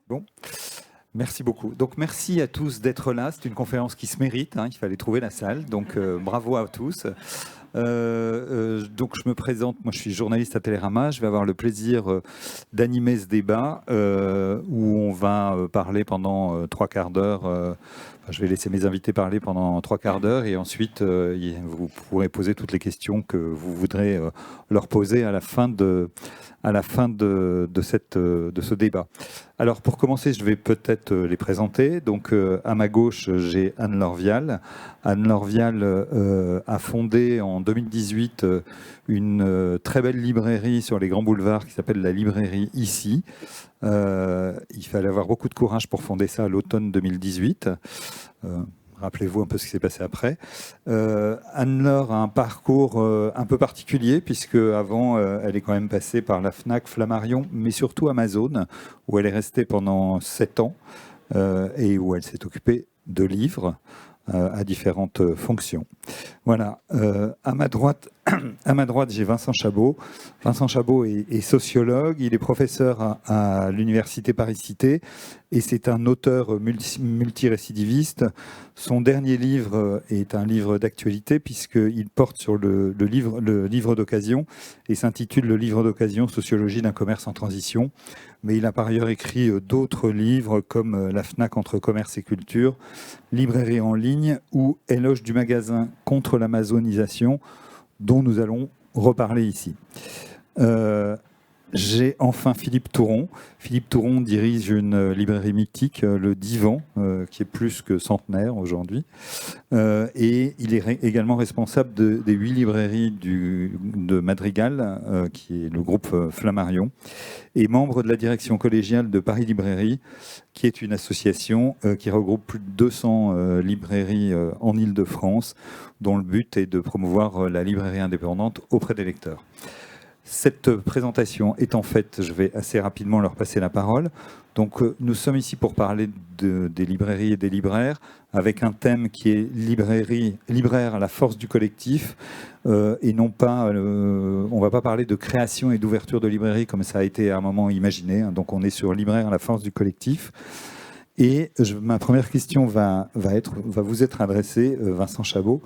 Bon, merci beaucoup. Donc merci à tous d'être là. C'est une conférence qui se mérite. Il fallait trouver la salle. Donc bravo à tous. Donc je me présente. Moi, je suis journaliste à Télérama. Je vais avoir le plaisir d'animer ce débat où on va parler pendant 3/4 d'heure. Je vais laisser mes invités parler pendant 3/4 d'heure et ensuite vous pourrez poser toutes les questions que vous voudrez leur poser à la fin de ce débat. Alors pour commencer, je vais peut-être les présenter. Donc à ma gauche, j'ai Anne-Laure Vial. Anne-Laure Vial a fondé en 2018 une très belle librairie sur les grands boulevards qui s'appelle la librairie Ici. Il fallait avoir beaucoup de courage pour fonder ça à l'automne 2018. Rappelez-vous un peu ce qui s'est passé après. Anne-Laure a un parcours un peu particulier, puisque avant, elle est quand même passée par la Fnac, Flammarion, mais surtout Amazon, où elle est restée pendant 7 ans et où elle s'est occupée de livres à différentes fonctions. Voilà. À ma droite, j'ai Vincent Chabot. Vincent Chabot est sociologue, il est professeur à l'Université Paris-Cité et c'est un auteur multirécidiviste. Son dernier livre est un livre d'actualité puisqu'il porte sur le livre d'occasion et s'intitule Le livre d'occasion, sociologie d'un commerce en transition. Mais il a par ailleurs écrit d'autres livres comme La Fnac entre commerce et culture, Librairie en ligne ou Éloge du magasin contre l'amazonisation, dont nous allons reparler ici. J'ai enfin Philippe Touron. Philippe Touron dirige une librairie mythique, le Divan, qui est plus que centenaire aujourd'hui. Et il est également responsable des 8 librairies de Madrigal, qui est le groupe Flammarion, et membre de la direction collégiale de Paris Librairie, qui est une association qui regroupe plus de 200 librairies en Île-de-France, dont le but est de promouvoir la librairie indépendante auprès des lecteurs. Cette présentation étant faite, je vais assez rapidement leur passer la parole. Donc, nous sommes ici pour parler des librairies et des libraires, avec un thème qui est libraire à la force du collectif, et non pas, on ne va pas parler de création et d'ouverture de librairie comme ça a été à un moment imaginé. Donc, on est sur libraire à la force du collectif. Et ma première question va vous être adressée, Vincent Chabot.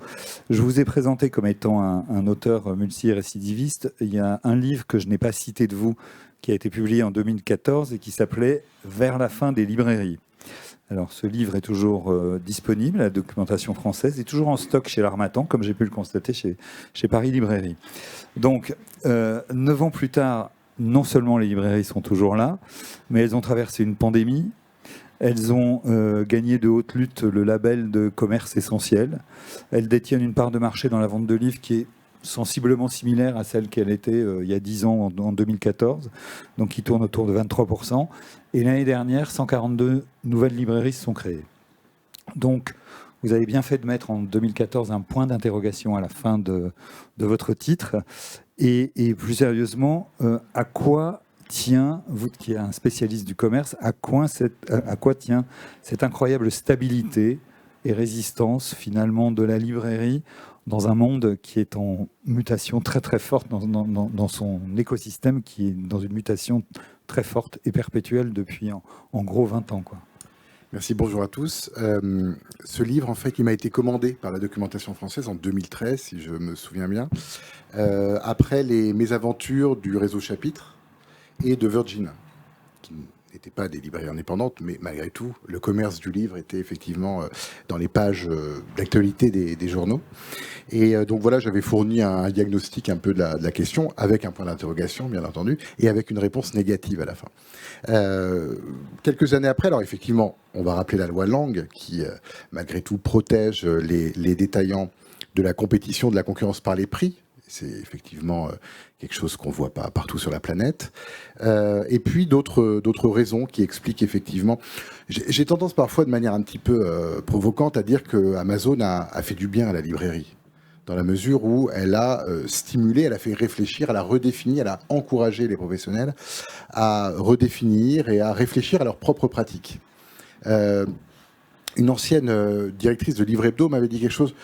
Je vous ai présenté comme étant un auteur multirécidiviste. Il y a un livre que je n'ai pas cité de vous, qui a été publié en 2014 et qui s'appelait « Vers la fin des librairies ». Alors, ce livre est toujours disponible, la documentation française, est toujours en stock chez l'Harmattan, comme j'ai pu le constater chez Paris Librairie. Donc, 9 ans plus tard, non seulement les librairies sont toujours là, mais elles ont traversé une pandémie. Elles ont gagné de haute lutte le label de commerce essentiel. Elles détiennent une part de marché dans la vente de livres qui est sensiblement similaire à celle qu'elle était il y a 10 ans, en 2014, donc qui tourne autour de 23%. Et l'année dernière, 142 nouvelles librairies se sont créées. Donc, vous avez bien fait de mettre en 2014 un point d'interrogation à la fin de votre titre. Et plus sérieusement, à quoi tient, vous qui êtes un spécialiste du commerce, à quoi tient cette incroyable stabilité et résistance finalement de la librairie dans un monde qui est en mutation très très forte, dans son écosystème qui est dans une mutation très forte et perpétuelle depuis en gros 20 ans, quoi. Merci, bonjour à tous. Ce livre, en fait, il m'a été commandé par la documentation française en 2013, si je me souviens bien, après les mésaventures du réseau Chapitre et de Virgin, qui n'étaient pas des librairies indépendantes, mais malgré tout, le commerce du livre était effectivement dans les pages d'actualité des journaux. Et donc voilà, j'avais fourni un diagnostic un peu de la question, avec un point d'interrogation, bien entendu, et avec une réponse négative à la fin. Quelques années après, alors effectivement, on va rappeler la loi Lang, qui, malgré tout, protège les détaillants de la compétition, de la concurrence par les prix. C'est effectivement quelque chose qu'on ne voit pas partout sur la planète. Et puis d'autres raisons qui expliquent effectivement... J'ai tendance parfois de manière un petit peu provocante à dire que Amazon a fait du bien à la librairie, dans la mesure où elle a stimulé, elle a fait réfléchir, elle a redéfini, elle a encouragé les professionnels à redéfinir et à réfléchir à leurs propres pratiques. Une ancienne directrice de Livre Hebdo m'avait dit quelque chose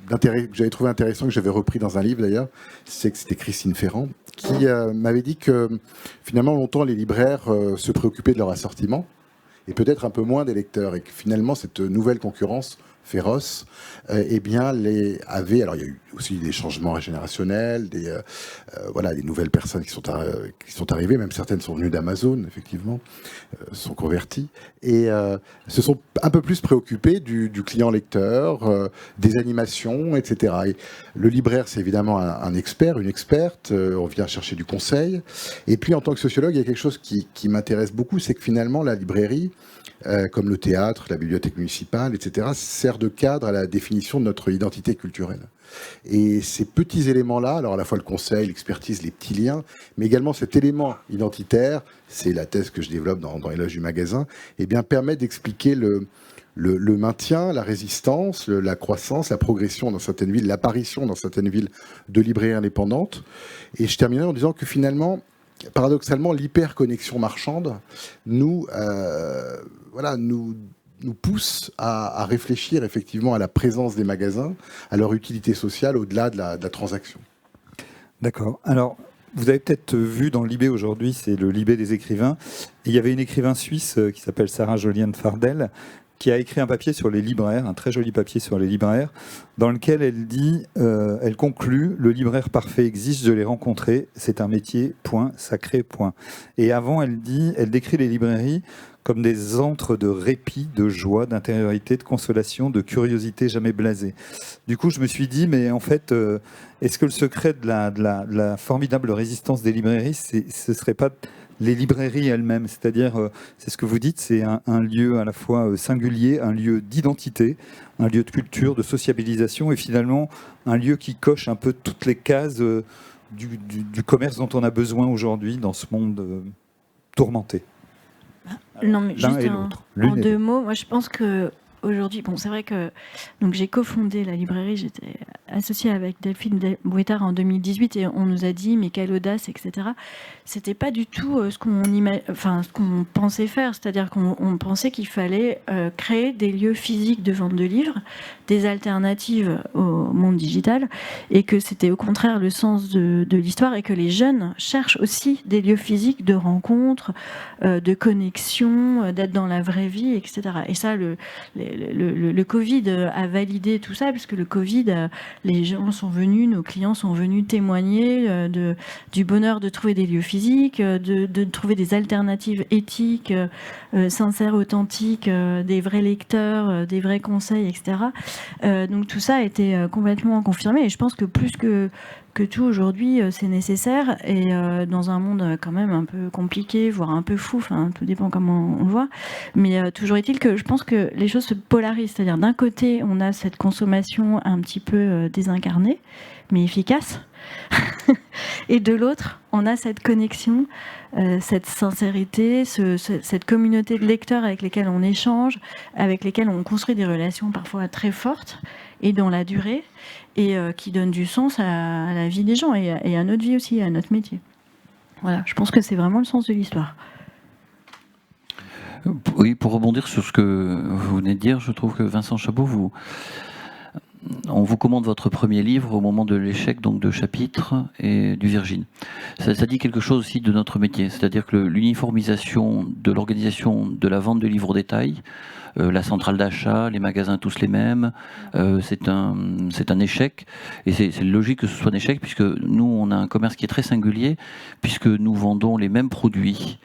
que j'avais trouvé intéressant, que j'avais repris dans un livre d'ailleurs, c'était Christine Ferrand, qui m'avait dit que finalement longtemps les libraires se préoccupaient de leur assortiment, et peut-être un peu moins des lecteurs, et que finalement cette nouvelle concurrence féroce, eh bien, alors il y a eu aussi des changements générationnels, des nouvelles personnes qui sont arrivées, même certaines sont venues d'Amazon, effectivement, sont converties, et se sont un peu plus préoccupées du client lecteur, des animations, etc. Et le libraire, c'est évidemment un expert, une experte, on vient chercher du conseil, et puis en tant que sociologue, il y a quelque chose qui m'intéresse beaucoup, c'est que finalement, la librairie, comme le théâtre, la bibliothèque municipale, etc., sert de cadre à la définition de notre identité culturelle. Et ces petits éléments-là, alors à la fois le conseil, l'expertise, les petits liens, mais également cet élément identitaire, c'est la thèse que je développe dans Éloge du magasin, eh bien, permet d'expliquer le maintien, la résistance, la croissance, la progression dans certaines villes, l'apparition dans certaines villes de librairies indépendantes. Et je terminerai en disant que finalement, paradoxalement, l'hyperconnexion marchande nous pousse à réfléchir effectivement à la présence des magasins, à leur utilité sociale au-delà de la transaction. D'accord. Alors, vous avez peut-être vu dans Libé aujourd'hui, c'est le Libé des écrivains, et il y avait une écrivain suisse qui s'appelle Sarah Jolienne Fardel, qui a écrit un papier sur les libraires, un très joli papier sur les libraires, dans lequel elle dit, elle conclut, le libraire parfait existe, je l'ai rencontré, c'est un métier, point, sacré, point. Et avant, elle décrit les librairies comme des antres de répit, de joie, d'intériorité, de consolation, de curiosité jamais blasée. Du coup, je me suis dit, mais en fait, est-ce que le secret de la formidable résistance des librairies, ce serait pas les librairies elles-mêmes, c'est-à-dire, c'est ce que vous dites, c'est un lieu à la fois singulier, un lieu d'identité, un lieu de culture, de sociabilisation, et finalement un lieu qui coche un peu toutes les cases du commerce dont on a besoin aujourd'hui dans ce monde tourmenté. Non, mais l'un juste et l'autre. en deux mots, moi je pense que aujourd'hui, bon, c'est vrai que donc j'ai cofondé la librairie, j'étais associée avec Delphine Bouettard en 2018 et on nous a dit mais quelle audace, etc. C'était pas du tout ce qu'on pensait faire, c'est-à-dire qu'on pensait qu'il fallait créer des lieux physiques de vente de livres, des alternatives au monde digital, et que c'était au contraire le sens de l'histoire, et que les jeunes cherchent aussi des lieux physiques de rencontres, de connexion, d'être dans la vraie vie, etc. Et ça, le Covid a validé tout ça, puisque le Covid, les gens sont venus, nos clients sont venus témoigner du bonheur de trouver des lieux physiques, de trouver des alternatives éthiques, sincères, authentiques, des vrais lecteurs, des vrais conseils, etc. Donc tout ça a été complètement confirmé, et je pense que plus que tout aujourd'hui c'est nécessaire, et dans un monde quand même un peu compliqué, voire un peu fou, enfin tout dépend comment on le voit, mais toujours est-il que je pense que les choses se polarisent, c'est-à-dire d'un côté on a cette consommation un petit peu désincarnée mais efficace et de l'autre on a cette connexion, cette sincérité, cette communauté de lecteurs avec lesquels on échange, avec lesquels on construit des relations parfois très fortes et dans la durée, et qui donnent du sens à la vie des gens et à notre vie aussi, à notre métier. Voilà, je pense que c'est vraiment le sens de l'histoire. Oui, pour rebondir sur ce que vous venez de dire, je trouve que Vincent Chabot, on vous commande votre premier livre au moment de l'échec donc de Chapitre et du Virgile. Ça dit quelque chose aussi de notre métier, c'est-à-dire que l'uniformisation de l'organisation de la vente de livres au détail, la centrale d'achat, les magasins tous les mêmes, c'est un échec, et c'est logique que ce soit un échec, puisque nous on a un commerce qui est très singulier, puisque nous vendons les mêmes produits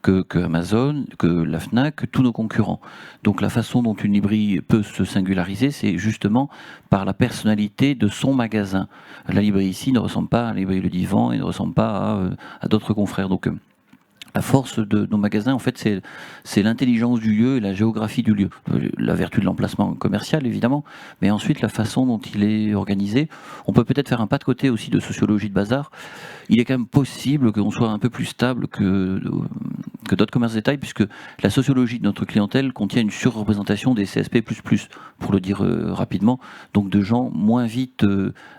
que Amazon, que la Fnac, que tous nos concurrents. Donc la façon dont une librairie peut se singulariser, c'est justement par la personnalité de son magasin. La librairie ici ne ressemble pas à la librairie Le Divan et ne ressemble pas à d'autres confrères. Donc la force de nos magasins, en fait, c'est l'intelligence du lieu et la géographie du lieu. La vertu de l'emplacement commercial, évidemment, mais ensuite la façon dont il est organisé. On peut peut-être faire un pas de côté aussi de sociologie de bazar. Il est quand même possible qu'on soit un peu plus stable que d'autres commerces de détail, puisque la sociologie de notre clientèle contient une surreprésentation des CSP++, pour le dire rapidement, donc de gens moins vite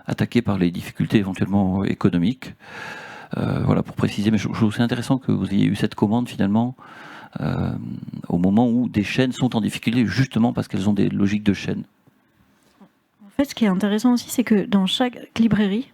attaqués par les difficultés éventuellement économiques. Voilà, pour préciser, mais je trouve c'est intéressant que vous ayez eu cette commande finalement au moment où des chaînes sont en difficulté, justement parce qu'elles ont des logiques de chaîne. En fait, ce qui est intéressant aussi, c'est que dans chaque librairie,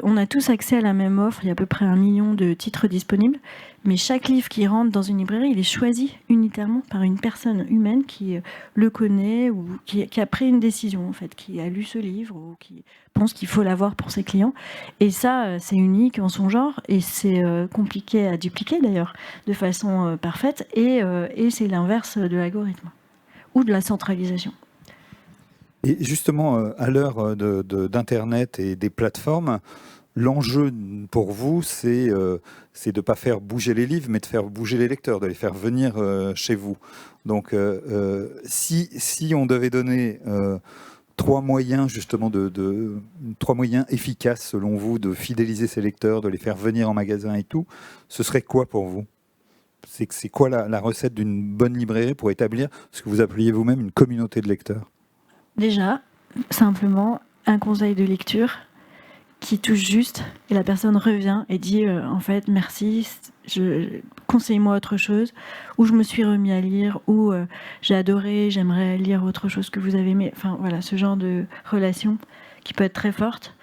On a tous accès à la même offre, il y a à peu près 1 million de titres disponibles, mais chaque livre qui rentre dans une librairie, il est choisi unitairement par une personne humaine qui le connaît ou qui a pris une décision, en fait, qui a lu ce livre ou qui pense qu'il faut l'avoir pour ses clients. Et ça, c'est unique en son genre et c'est compliqué à dupliquer d'ailleurs de façon parfaite et c'est l'inverse de l'algorithme ou de la centralisation. Et justement, à l'heure d'Internet et des plateformes, l'enjeu pour vous, c'est de ne pas faire bouger les livres, mais de faire bouger les lecteurs, de les faire venir chez vous. Donc, si on devait donner 3 moyens, justement, 3 moyens efficaces, selon vous, de fidéliser ces lecteurs, de les faire venir en magasin et tout, ce serait quoi pour vous ? C'est quoi la recette d'une bonne librairie pour établir ce que vous appeliez vous-même une communauté de lecteurs ? Déjà, simplement, un conseil de lecture qui touche juste et la personne revient et dit en fait merci, conseille-moi autre chose, ou je me suis remis à lire, ou j'ai adoré, j'aimerais lire autre chose que vous avez aimé. Enfin voilà, ce genre de relation qui peut être très forte,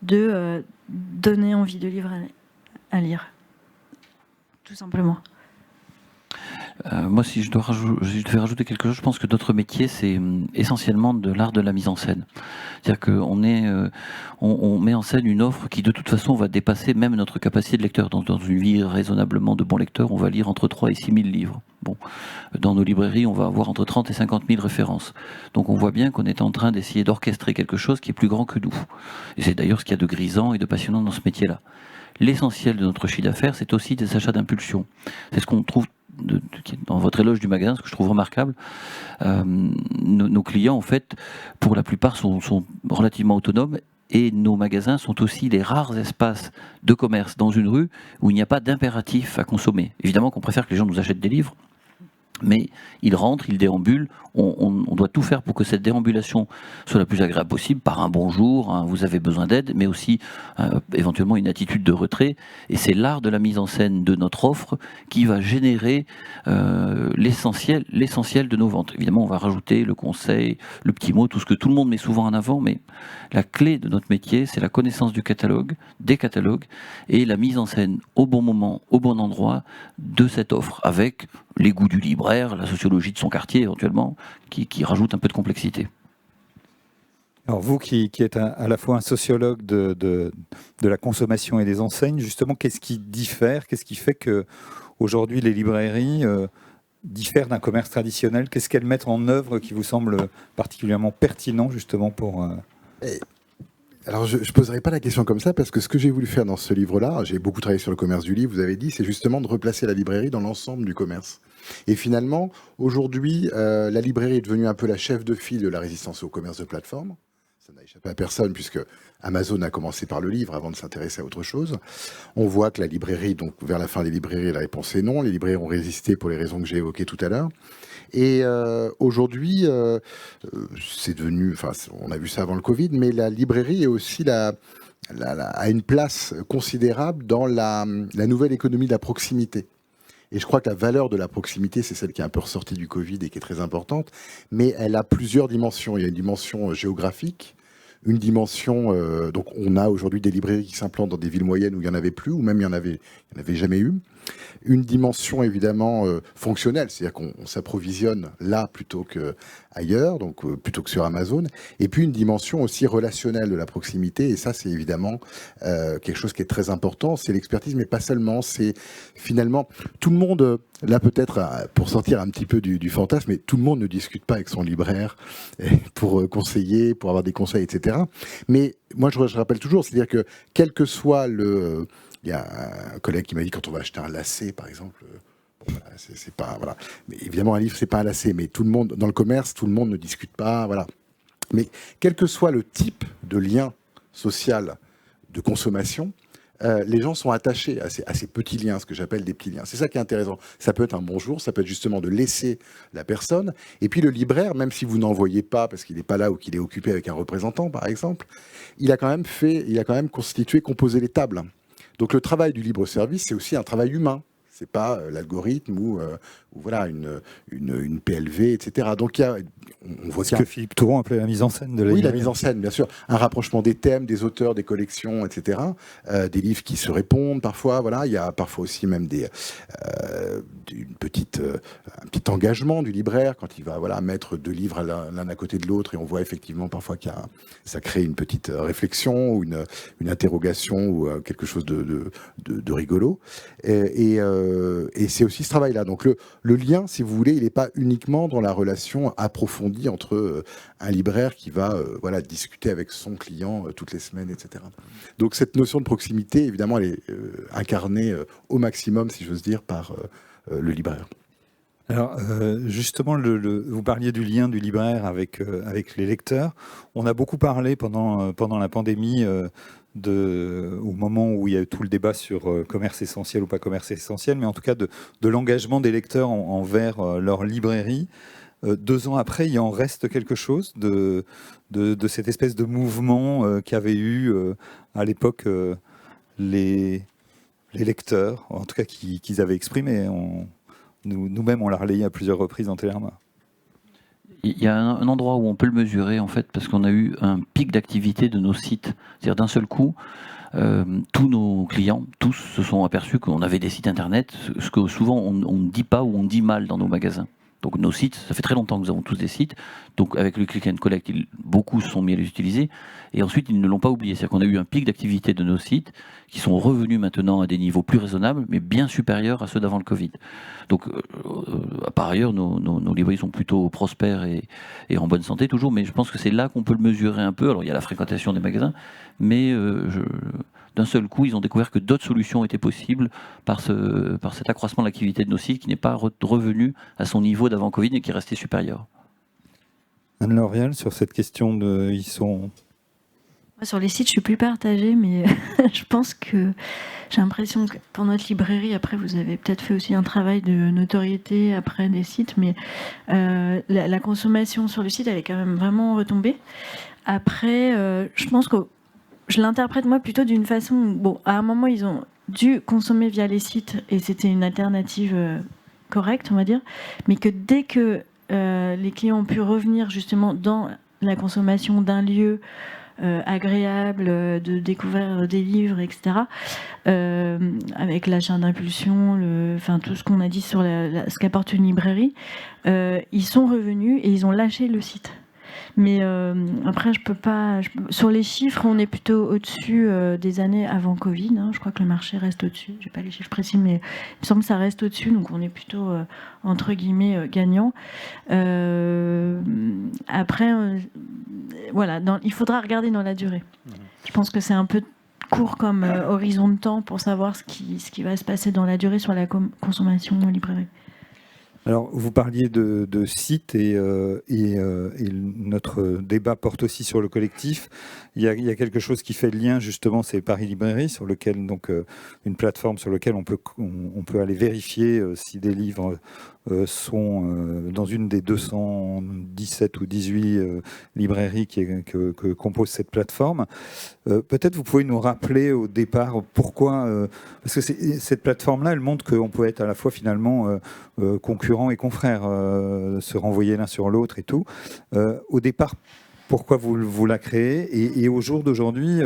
de donner envie de livre à lire, tout simplement. Moi, si je devais rajouter quelque chose, je pense que notre métier, c'est essentiellement de l'art de la mise en scène. C'est-à-dire qu'on met en scène une offre qui, de toute façon, va dépasser même notre capacité de lecteur. Dans une vie raisonnablement de bons lecteurs, on va lire entre 3 et 6 000 livres. Bon. Dans nos librairies, on va avoir entre 30 et 50 000 références. Donc on voit bien qu'on est en train d'essayer d'orchestrer quelque chose qui est plus grand que nous. Et c'est d'ailleurs ce qu'il y a de grisant et de passionnant dans ce métier-là. L'essentiel de notre chiffre d'affaires, c'est aussi des achats d'impulsion. C'est ce qu'on trouve dans votre éloge du magasin, ce que je trouve remarquable. Nos clients, en fait, pour la plupart, sont relativement autonomes et nos magasins sont aussi les rares espaces de commerce dans une rue où il n'y a pas d'impératif à consommer. Évidemment qu'on préfère que les gens nous achètent des livres, mais ils rentrent, ils déambulent. On doit tout faire pour que cette déambulation soit la plus agréable possible, par un bonjour, vous avez besoin d'aide, mais aussi éventuellement une attitude de retrait. Et c'est l'art de la mise en scène de notre offre qui va générer l'essentiel de nos ventes. Évidemment, on va rajouter le conseil, le petit mot, tout ce que tout le monde met souvent en avant, mais la clé de notre métier, c'est la connaissance du catalogue, des catalogues, et la mise en scène au bon moment, au bon endroit de cette offre, avec les goûts du libraire, la sociologie de son quartier éventuellement, qui rajoute un peu de complexité. Alors vous qui êtes à la fois un sociologue de la consommation et des enseignes, justement, qu'est-ce qui diffère ? Qu'est-ce qui fait qu'aujourd'hui les librairies diffèrent d'un commerce traditionnel ? Qu'est-ce qu'elles mettent en œuvre qui vous semble particulièrement pertinent justement pour... Alors, je ne poserai pas la question comme ça, parce que ce que j'ai voulu faire dans ce livre-là, j'ai beaucoup travaillé sur le commerce du livre, vous avez dit, c'est justement de replacer la librairie dans l'ensemble du commerce. Et finalement, aujourd'hui, la librairie est devenue un peu la chef de file de la résistance au commerce de plateforme. Ça n'a échappé à personne, puisque Amazon a commencé par le livre avant de s'intéresser à autre chose. On voit que la librairie, donc vers la fin des librairies, la réponse est non. Les librairies ont résisté pour les raisons que j'ai évoquées tout à l'heure. Et aujourd'hui, c'est devenu, enfin, on a vu ça avant le Covid, mais la librairie est aussi a une place considérable dans la nouvelle économie de la proximité. Et je crois que la valeur de la proximité, c'est celle qui est un peu ressortie du Covid et qui est très importante, mais elle a plusieurs dimensions. Il y a une dimension géographique, une dimension... donc on a aujourd'hui des librairies qui s'implantent dans des villes moyennes où il n'y en avait plus, ou même il n'y en avait jamais eu. Une dimension évidemment fonctionnelle, c'est-à-dire qu'on s'approvisionne là plutôt qu'ailleurs, donc plutôt que sur Amazon. Et puis une dimension aussi relationnelle de la proximité, et ça c'est évidemment quelque chose qui est très important, c'est l'expertise, mais pas seulement, c'est finalement tout le monde, là peut-être pour sortir un petit peu du fantasme, mais tout le monde ne discute pas avec son libraire pour conseiller, pour avoir des conseils, etc. Mais moi je rappelle toujours, c'est-à-dire que quel que soit le... Il y a un collègue qui m'a dit, quand on va acheter un lacet, par exemple, c'est pas... Voilà. Mais évidemment, un livre, c'est pas un lacet, mais tout le monde, dans le commerce, tout le monde ne discute pas, voilà. Mais quel que soit le type de lien social de consommation, les gens sont attachés à ces petits liens, ce que j'appelle des petits liens. C'est ça qui est intéressant. Ça peut être un bonjour, ça peut être justement de laisser la personne. Et puis le libraire, même si vous n'en voyez pas, parce qu'il n'est pas là ou qu'il est occupé avec un représentant, par exemple, il a quand même composé les tables. Donc le travail du libre-service, c'est aussi un travail humain. C'est pas l'algorithme ou voilà une PLV, etc. Donc on voit ce que Philippe Touron appelait la mise en scène de la Oui, la librairie. mise en scène, bien sûr. Un rapprochement des thèmes, des auteurs, des collections, etc. Des livres qui se répondent parfois. Voilà, il y a parfois aussi même un petit engagement du libraire quand il va mettre 2 livres l'un à côté de l'autre, et on voit effectivement parfois ça crée une petite réflexion ou une interrogation ou quelque chose de rigolo. Et c'est aussi ce travail-là. Donc le lien, si vous voulez, il n'est pas uniquement dans la relation approfondie entre un libraire qui va discuter avec son client toutes les semaines, etc. Donc cette notion de proximité, évidemment, elle est incarnée au maximum, si j'ose dire, par le libraire. Alors justement, vous parliez du lien du libraire avec les lecteurs. On a beaucoup parlé pendant la pandémie au moment où il y a eu tout le débat sur commerce essentiel ou pas commerce essentiel, mais en tout cas de l'engagement des lecteurs envers leur librairie. 2 ans après, il en reste quelque chose de cette espèce de mouvement qu'avaient eu à l'époque les lecteurs, en tout cas qu'ils avaient exprimé. Nous-mêmes, on l'a relayé à plusieurs reprises en Télérama. Il y a un endroit où on peut le mesurer, en fait, parce qu'on a eu un pic d'activité de nos sites. C'est-à-dire d'un seul coup, tous nos clients, tous se sont aperçus qu'on avait des sites internet, ce que souvent on ne dit pas ou on dit mal dans nos magasins. Donc nos sites, ça fait très longtemps que nous avons tous des sites. Donc avec le click and collect, beaucoup se sont mis à les utiliser. Et ensuite, ils ne l'ont pas oublié. C'est-à-dire qu'on a eu un pic d'activité de nos sites qui sont revenus maintenant à des niveaux plus raisonnables, mais bien supérieurs à ceux d'avant le Covid. Donc par ailleurs, nos librairies sont plutôt prospères et en bonne santé toujours. Mais je pense que c'est là qu'on peut le mesurer un peu. Alors il y a la fréquentation des magasins, mais d'un seul coup, ils ont découvert que d'autres solutions étaient possibles par cet accroissement de l'activité de nos sites qui n'est pas revenu à son niveau d'avant Covid et qui est resté supérieur. Anne-Laure Vial, sur cette question Sur les sites, je suis plus partagée, mais je pense que j'ai l'impression que pour notre librairie, après, vous avez peut-être fait aussi un travail de notoriété après des sites, mais la consommation sur le site, elle est quand même vraiment retombée. Après, je pense que je l'interprète moi plutôt d'une façon où, bon, à un moment, ils ont dû consommer via les sites et c'était une alternative correcte, on va dire, mais que dès que les clients ont pu revenir justement dans la consommation d'un lieu agréable, de découvrir des livres, etc., avec l'achat d'impulsion, tout ce qu'on a dit sur ce qu'apporte une librairie, ils sont revenus et ils ont lâché le site. Mais après, je peux pas. Sur les chiffres, on est plutôt au-dessus des années avant Covid. Hein. Je crois que le marché reste au-dessus. J'ai pas les chiffres précis, mais il me semble que ça reste au-dessus. Donc, on est plutôt entre guillemets gagnant. Après, voilà, il faudra regarder dans la durée. Je pense que c'est un peu court comme horizon de temps pour savoir ce qui va se passer dans la durée sur la consommation en librairie. Alors, vous parliez de sites et notre débat porte aussi sur le collectif. Il y a quelque chose qui fait le lien, justement, c'est Paris Librairie, sur lequel, donc, une plateforme sur laquelle on peut aller vérifier si des livres sont dans une des 217 ou 18 librairies que compose cette plateforme. Peut-être vous pouvez nous rappeler au départ pourquoi, parce que cette plateforme-là, elle montre qu'on peut être à la fois finalement concurrents et confrères, se renvoyer l'un sur l'autre et tout. Au départ, pourquoi vous la créez et au jour d'aujourd'hui,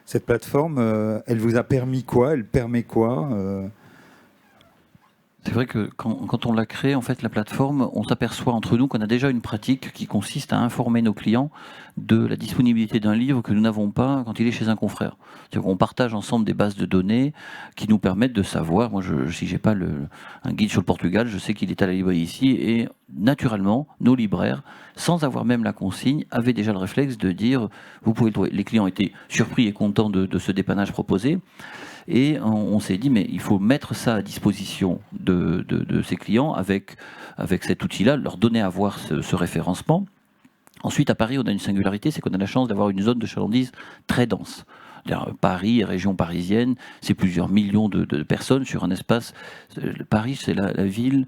cette plateforme, elle vous a permis quoi? Elle permet quoi? C'est vrai que quand on l'a créé, en fait, la plateforme, on s'aperçoit entre nous qu'on a déjà une pratique qui consiste à informer nos clients de la disponibilité d'un livre que nous n'avons pas quand il est chez un confrère. C'est-à-dire qu'on partage ensemble des bases de données qui nous permettent de savoir. Moi, si j'ai pas un guide sur le Portugal, je sais qu'il est à la librairie ici et naturellement, nos libraires, sans avoir même la consigne, avaient déjà le réflexe de dire vous pouvez le trouver. Les clients étaient surpris et contents de ce dépannage proposé. Et on s'est dit, mais il faut mettre ça à disposition de ces clients avec cet outil-là, leur donner à voir ce référencement. Ensuite, à Paris, on a une singularité, c'est qu'on a la chance d'avoir une zone de chalandise très dense. Paris, région parisienne, c'est plusieurs millions de personnes sur un espace. Paris, c'est la ville,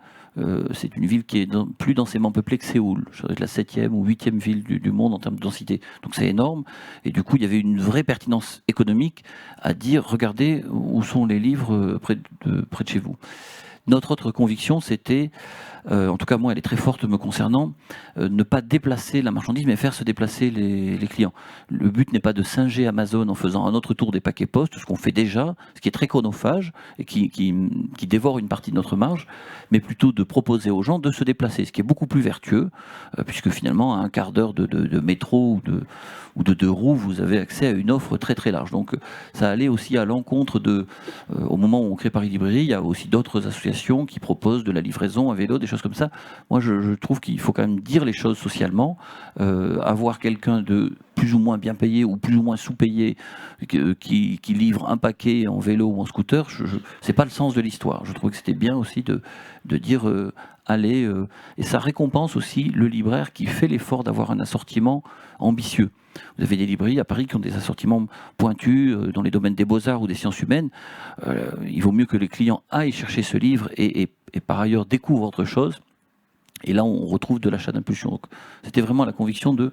c'est une ville qui est plus densément peuplée que Séoul. Je dirais la 7e ou 8e ville du monde en termes de densité. Donc c'est énorme. Et du coup, il y avait une vraie pertinence économique à dire, regardez où sont les livres près de chez vous. Notre autre conviction, c'était, en tout cas moi elle est très forte me concernant, ne pas déplacer la marchandise mais faire se déplacer les clients. Le but n'est pas de singer Amazon en faisant un autre tour des paquets postes, ce qu'on fait déjà, ce qui est très chronophage et qui dévore une partie de notre marge, mais plutôt de proposer aux gens de se déplacer, ce qui est beaucoup plus vertueux, puisque finalement à un quart d'heure de métro ou de deux roues, vous avez accès à une offre très très large. Donc ça allait aussi à l'encontre de, au moment où on crée Paris Librairie, il y a aussi d'autres associations qui proposent de la livraison à vélo, des choses comme ça. Moi je trouve qu'il faut quand même dire les choses socialement, avoir quelqu'un de plus ou moins bien payé ou plus ou moins sous-payé qui livre un paquet en vélo ou en scooter, c'est pas le sens de l'histoire. Je trouve que c'était bien aussi de dire allez, et ça récompense aussi le libraire qui fait l'effort d'avoir un assortiment ambitieux. Vous avez des librairies à Paris qui ont des assortiments pointus dans les domaines des beaux-arts ou des sciences humaines. Il vaut mieux que les clients aillent chercher ce livre et par ailleurs découvrent autre chose. Et là, on retrouve de l'achat d'impulsion. Donc, c'était vraiment la conviction de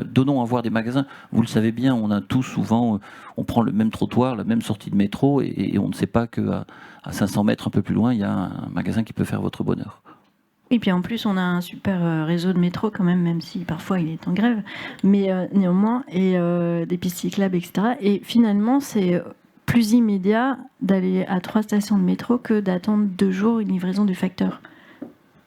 donnons à voir des magasins. Vous le savez bien, on a tous souvent, on prend le même trottoir, la même sortie de métro, et on ne sait pas qu'à 500 mètres un peu plus loin, il y a un magasin qui peut faire votre bonheur. Et puis en plus, on a un super réseau de métro quand même si parfois il est en grève, mais néanmoins, et des pistes cyclables, etc. Et finalement, c'est plus immédiat d'aller à 3 stations de métro que d'attendre 2 jours une livraison du facteur.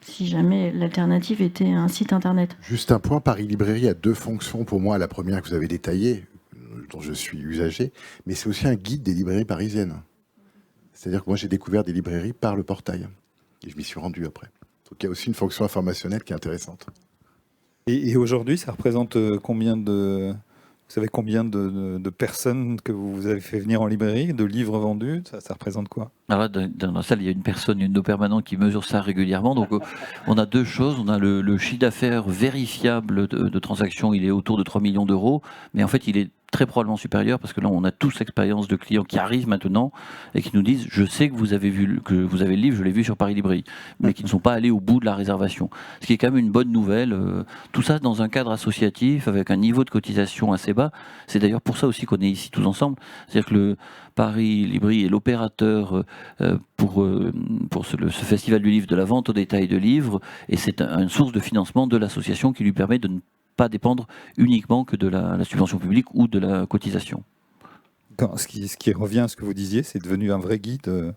Si jamais l'alternative était un site internet. Juste un point, Paris Librairie a 2 fonctions pour moi. La première que vous avez détaillée, dont je suis usager, mais c'est aussi un guide des librairies parisiennes. C'est-à-dire que moi j'ai découvert des librairies par le portail. Et je m'y suis rendu après. Donc il y a aussi une fonction informationnelle qui est intéressante. Et aujourd'hui, ça représente combien de... Vous savez combien de personnes que vous avez fait venir en librairie, de livres vendus, ça représente quoi? Alors là, dans la salle, il y a une personne, une permanente qui mesure ça régulièrement. Donc, on a 2 choses. On a le chiffre d'affaires vérifiable de transactions, il est autour de 3 millions d'euros. Mais en fait, il est très probablement supérieur parce que là, on a tous l'expérience de clients qui arrivent maintenant et qui nous disent « Je sais que vous avez le livre, je l'ai vu sur Paris Librairie », mais qui ne sont pas allés au bout de la réservation. Ce qui est quand même une bonne nouvelle. Tout ça dans un cadre associatif avec un niveau de cotisation assez bas. C'est d'ailleurs pour ça aussi qu'on est ici tous ensemble. C'est-à-dire que le Paris Librairie est l'opérateur pour ce festival du livre, de la vente au détail de livres, et c'est une source de financement de l'association qui lui permet de ne pas dépendre uniquement que de la subvention publique ou de la cotisation. Ce qui revient à ce que vous disiez, c'est devenu un vrai guide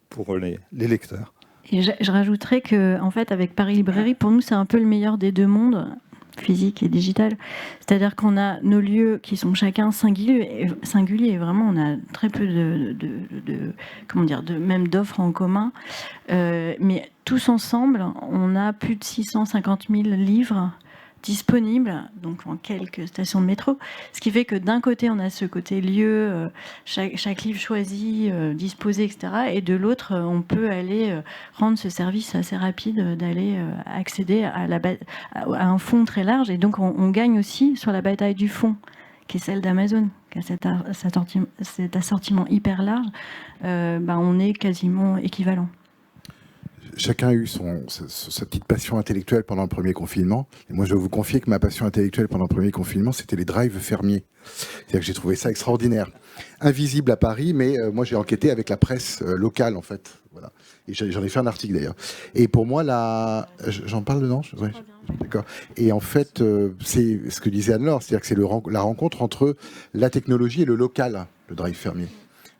pour les lecteurs. Et je rajouterais que, en fait, avec Paris Librairie, pour nous, c'est un peu le meilleur des 2 mondes, physique et digital. C'est-à-dire qu'on a nos lieux qui sont chacun singuliers, et vraiment, on a très peu même d'offres en commun. Mais tous ensemble, on a plus de 650 000 livres disponibles, donc en quelques stations de métro. Ce qui fait que d'un côté, on a ce côté lieu, chaque livre choisi, disposé, etc. Et de l'autre, on peut aller rendre ce service assez rapide d'aller accéder à un fond très large. Et donc, on gagne aussi sur la bataille du fond, qui est celle d'Amazon, qui a cet assortiment hyper large. On est quasiment équivalent. Chacun a eu sa petite passion intellectuelle pendant le premier confinement. Et moi, je vais vous confier que ma passion intellectuelle pendant le premier confinement, c'était les drives fermiers. C'est-à-dire que j'ai trouvé ça extraordinaire. Invisible à Paris, mais moi, j'ai enquêté avec la presse locale, en fait. Voilà. Et j'en ai fait un article, d'ailleurs. Et pour moi, j'en parle dedans, ouais, d'accord. Et en fait, c'est ce que disait Anne-Laure, c'est-à-dire que c'est la rencontre entre la technologie et le local, le drive fermier.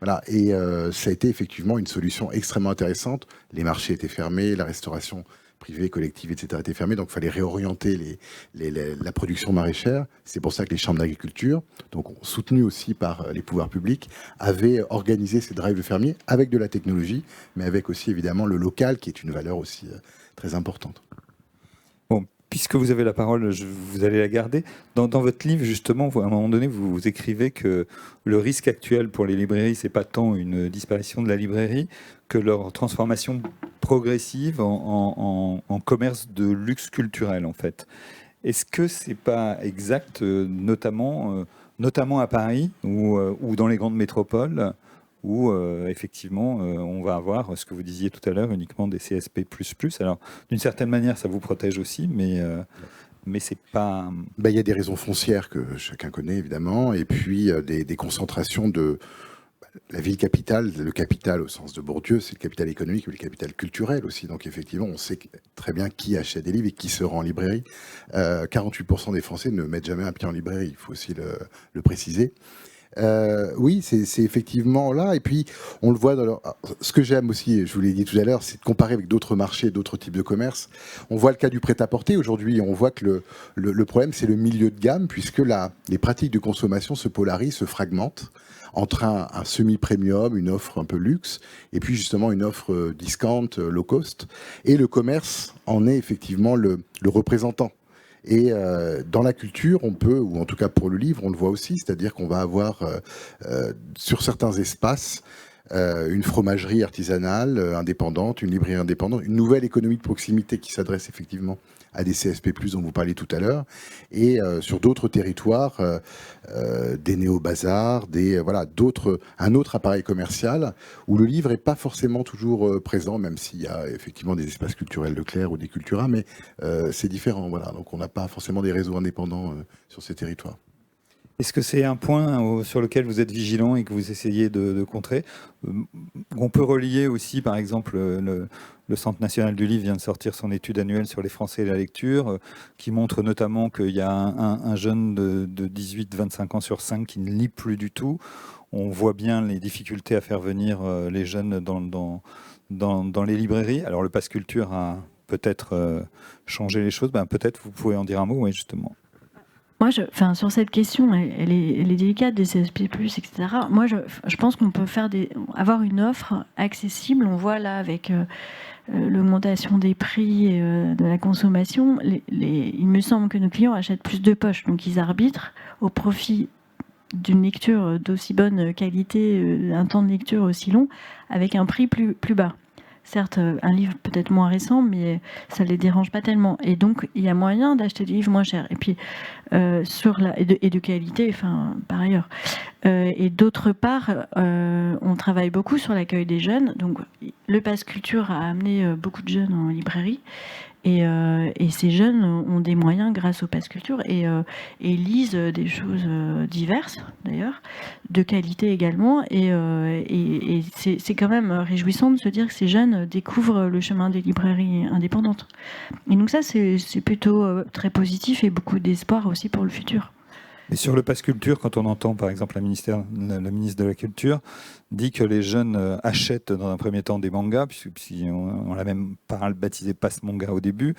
Voilà, et ça a été effectivement une solution extrêmement intéressante. Les marchés étaient fermés, la restauration privée, collective, etc. était fermée, donc il fallait réorienter la production maraîchère. C'est pour ça que les chambres d'agriculture, donc soutenues aussi par les pouvoirs publics, avaient organisé ces drives fermiers avec de la technologie, mais avec aussi évidemment le local, qui est une valeur aussi très importante. Bon, puisque vous avez la parole, vous allez la garder. Dans votre livre, justement, à un moment donné, vous écrivez que le risque actuel pour les librairies, c'est pas tant une disparition de la librairie que leur transformation progressive en commerce de luxe culturel, en fait. Est-ce que c'est pas exact, notamment à Paris ou dans les grandes métropoles, où effectivement on va avoir ce que vous disiez tout à l'heure, uniquement des CSP++. Alors d'une certaine manière ça vous protège aussi, mais c'est pas... Il y a des raisons foncières que chacun connaît évidemment, et puis des concentrations la ville capitale, le capital au sens de Bourdieu, c'est le capital économique, mais le capital culturel aussi. Donc effectivement, on sait très bien qui achète des livres et qui se rend en librairie. 48% des Français ne mettent jamais un pied en librairie, il faut aussi le préciser. Oui, c'est effectivement là. Et puis, on le voit ce que j'aime aussi, je vous l'ai dit tout à l'heure, c'est de comparer avec d'autres marchés, d'autres types de commerce. On voit le cas du prêt-à-porter. Aujourd'hui, on voit que le problème, c'est le milieu de gamme, puisque les pratiques de consommation se polarisent, se fragmentent entre un semi-premium, une offre un peu luxe, et puis justement une offre discount, low cost. Et le commerce en est effectivement le représentant. Et dans la culture, on peut, ou en tout cas pour le livre, on le voit aussi, c'est-à-dire qu'on va avoir sur certains espaces une fromagerie artisanale indépendante, une librairie indépendante, une nouvelle économie de proximité qui s'adresse effectivement à des CSP+, dont vous parliez tout à l'heure, et sur d'autres territoires, des néo-bazars, un autre appareil commercial, où le livre n'est pas forcément toujours présent, même s'il y a effectivement des espaces culturels Leclerc ou des Cultura, mais c'est différent. Voilà. Donc on n'a pas forcément des réseaux indépendants sur ces territoires. Est-ce que c'est un point sur lequel vous êtes vigilant et que vous essayez de contrer? On peut relier aussi, par exemple, le Centre national du livre vient de sortir son étude annuelle sur les Français et la lecture, qui montre notamment qu'il y a un jeune de 18-25 ans sur 5 qui ne lit plus du tout. On voit bien les difficultés à faire venir les jeunes dans les librairies. Alors le Pass Culture a peut-être changé les choses. Peut-être vous pouvez en dire un mot, oui, justement. Moi, sur cette question, elle est délicate des CSP+, etc. Moi, je pense qu'on peut avoir une offre accessible. On voit là avec l'augmentation des prix et de la consommation, il me semble que nos clients achètent plus de poches, donc ils arbitrent au profit d'une lecture d'aussi bonne qualité, un temps de lecture aussi long, avec un prix plus bas. Certes, un livre peut-être moins récent, mais ça ne les dérange pas tellement. Et donc, il y a moyen d'acheter des livres moins chers. Et puis, et de qualité, par ailleurs. Et d'autre part, on travaille beaucoup sur l'accueil des jeunes. Donc, le Pass Culture a amené beaucoup de jeunes en librairie. Et ces jeunes ont des moyens grâce au Pass Culture et lisent des choses diverses, d'ailleurs, de qualité également. Et c'est quand même réjouissant de se dire que ces jeunes découvrent le chemin des librairies indépendantes. Et donc ça, c'est plutôt très positif et beaucoup d'espoir aussi pour le futur. Et sur le Pass Culture, quand on entend par exemple la ministre de la Culture dit que les jeunes achètent dans un premier temps des mangas, puisqu'on l'a même baptisé Pass Manga au début,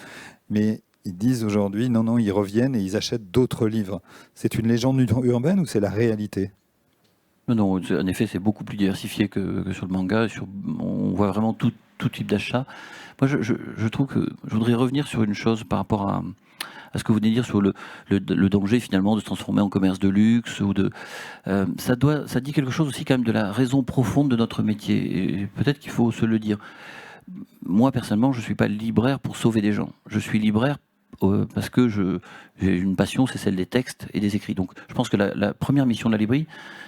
mais ils disent aujourd'hui non, ils reviennent et ils achètent d'autres livres. C'est une légende urbaine ou c'est la réalité ? Non, en effet, c'est beaucoup plus diversifié que sur le manga. On voit vraiment tout type d'achat. Moi, je trouve que je voudrais revenir sur une chose par rapport à ce que vous venez de dire sur le danger finalement de se transformer en commerce de luxe ou ça dit quelque chose aussi quand même de la raison profonde de notre métier. Et peut-être qu'il faut se le dire. Moi personnellement, je suis pas libraire pour sauver des gens. Je suis libraire parce que j'ai une passion, c'est celle des textes et des écrits. Donc je pense que la première mission de la librairie,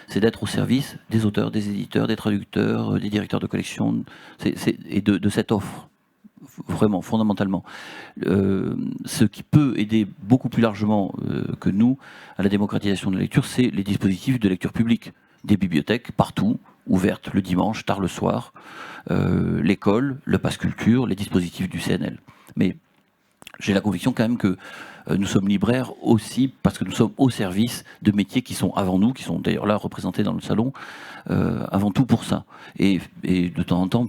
c'est d'être au service des auteurs, des éditeurs, des traducteurs, des directeurs de collection, et de cette offre. Vraiment, fondamentalement. Ce qui peut aider beaucoup plus largement que nous à la démocratisation de la lecture, c'est les dispositifs de lecture publique. Des bibliothèques partout, ouvertes le dimanche, tard le soir, l'école, le Pass Culture, les dispositifs du CNL. Mais j'ai la conviction quand même que nous sommes libraires aussi parce que nous sommes au service de métiers qui sont avant nous, qui sont d'ailleurs là représentés dans le salon, avant tout pour ça. Et de temps en temps,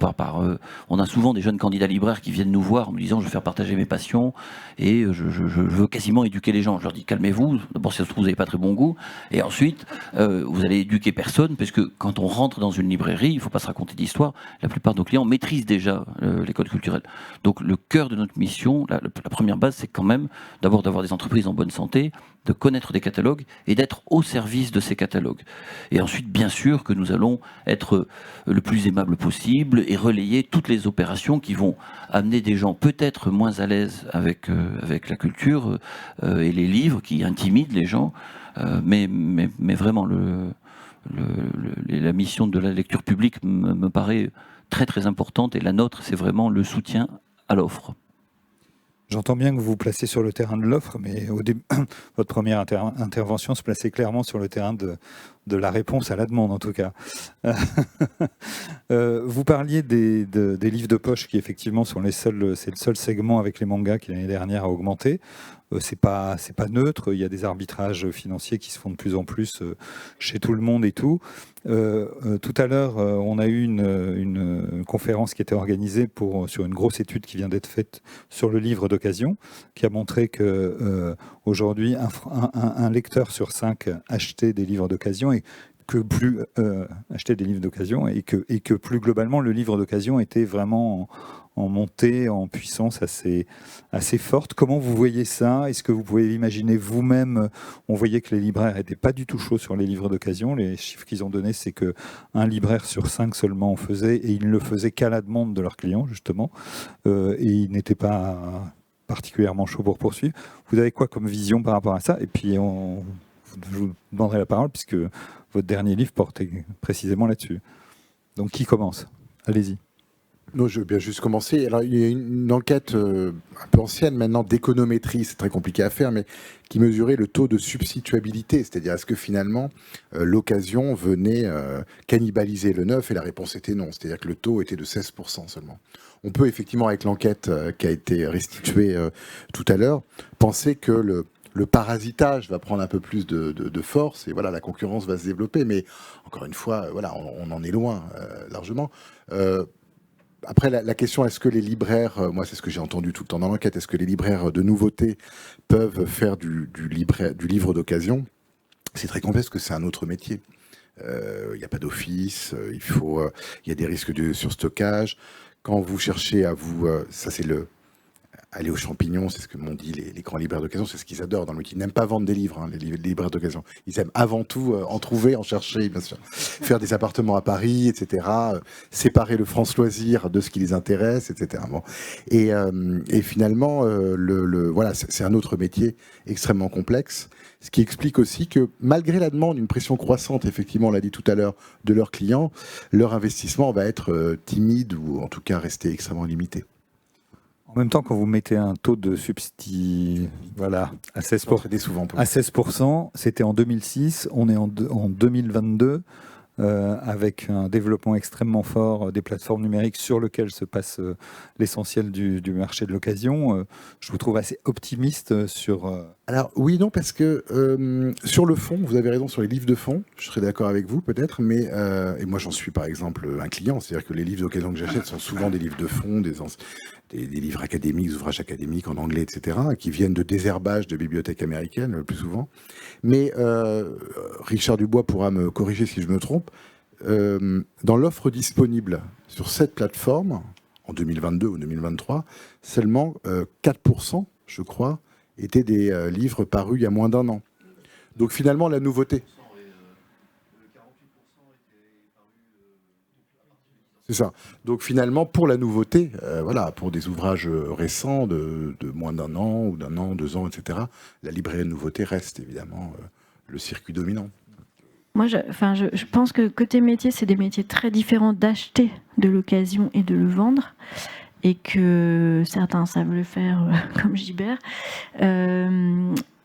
on a souvent des jeunes candidats libraires qui viennent nous voir en me disant je veux faire partager mes passions et je veux quasiment éduquer les gens. Je leur dis calmez-vous, d'abord si ça se trouve vous n'avez pas très bon goût, et ensuite vous allez éduquer personne, parce que quand on rentre dans une librairie, il ne faut pas se raconter d'histoire, la plupart de nos clients maîtrisent déjà l'école culturelle. Donc le cœur de notre mission, la première base, c'est quand même d'abord d'avoir des entreprises en bonne santé, de connaître des catalogues et d'être au service de ces catalogues. Et ensuite, bien sûr, que nous allons être le plus aimable possible et relayer toutes les opérations qui vont amener des gens peut-être moins à l'aise avec la culture et les livres, qui intimident les gens, mais vraiment la mission de la lecture publique me paraît très très importante, et la nôtre, c'est vraiment le soutien à l'offre. J'entends bien que vous vous placez sur le terrain de l'offre, mais au début, votre première intervention se plaçait clairement sur le terrain de la réponse à la demande, en tout cas. Vous parliez des livres de poche qui, effectivement, c'est le seul segment avec les mangas qui, l'année dernière, a augmenté. C'est pas neutre, il y a des arbitrages financiers qui se font de plus en plus chez tout le monde et tout. Tout à l'heure, on a eu une conférence qui était organisée sur une grosse étude qui vient d'être faite sur le livre d'occasion, qui a montré que aujourd'hui, un lecteur sur 5 achetait des livres d'occasion et achetait des livres d'occasion et que plus globalement, le livre d'occasion était vraiment en montée, en puissance assez forte. Comment vous voyez ça? Est-ce que vous pouvez imaginer vous-même? On voyait que les libraires n'étaient pas du tout chauds sur les livres d'occasion. Les chiffres qu'ils ont donnés, c'est qu'un libraire sur 5 seulement en faisait, et ils ne le faisaient qu'à la demande de leurs clients, justement. Et ils n'étaient pas particulièrement chauds pour poursuivre. Vous avez quoi comme vision par rapport à ça? Et puis, je vous demanderai la parole, puisque votre dernier livre portait précisément là-dessus. Donc, qui commence? Allez-y. Non, je veux bien juste commencer. Alors, il y a une enquête un peu ancienne maintenant d'économétrie, c'est très compliqué à faire, mais qui mesurait le taux de substituabilité, c'est-à-dire est-ce que finalement l'occasion venait cannibaliser le neuf, et la réponse était non, c'est-à-dire que le taux était de 16% seulement. On peut effectivement, avec l'enquête qui a été restituée tout à l'heure, penser que le parasitage va prendre un peu plus de force, et voilà, la concurrence va se développer, mais encore une fois, voilà, on en est loin largement. Après, la question, est-ce que les libraires, moi c'est ce que j'ai entendu tout le temps dans l'enquête, est-ce que les libraires de nouveautés peuvent faire du livre d'occasion? C'est très complexe, parce que c'est un autre métier. Il n'y a pas d'office, il y a des risques de surstockage. Quand vous cherchez à ça c'est aller aux champignons, c'est ce que m'ont dit les grands libraires d'occasion, c'est ce qu'ils adorent dans le métier. Ils n'aiment pas vendre des livres, hein, les libraires d'occasion. Ils aiment avant tout en trouver, en chercher, bien sûr. Faire des appartements à Paris, etc. Séparer le France Loisir de ce qui les intéresse, etc. Bon. Et finalement, voilà, c'est un autre métier extrêmement complexe, ce qui explique aussi que malgré la demande, une pression croissante, effectivement, on l'a dit tout à l'heure, de leurs clients, leur investissement va être timide, ou en tout cas rester extrêmement limité. En même temps, quand vous mettez un taux de substitut, voilà, à 16%, c'était en 2006, on est en 2022, avec un développement extrêmement fort des plateformes numériques sur lequel se passe l'essentiel du marché de l'occasion. Je vous trouve assez optimiste sur... Alors oui, non, parce que sur le fond, vous avez raison, sur les livres de fond, je serais d'accord avec vous peut-être, mais et moi j'en suis par exemple un client, c'est-à-dire que les livres d'occasion que j'achète sont souvent des livres de fond, des livres académiques, des ouvrages académiques en anglais, etc., qui viennent de désherbage de bibliothèques américaines le plus souvent. Mais Richard Dubois pourra me corriger si je me trompe, dans l'offre disponible sur cette plateforme, en 2022 ou 2023, seulement 4%, je crois, étaient des livres parus il y a moins d'un an. Donc finalement, la nouveauté... C'est ça. Donc finalement, pour la nouveauté, voilà, pour des ouvrages récents de moins d'un an, ou d'un an, 2 ans, etc., la librairie de nouveauté reste évidemment le circuit dominant. Moi, je pense que côté métier, c'est des métiers très différents d'acheter de l'occasion et de le vendre, et que certains savent le faire comme Gibert.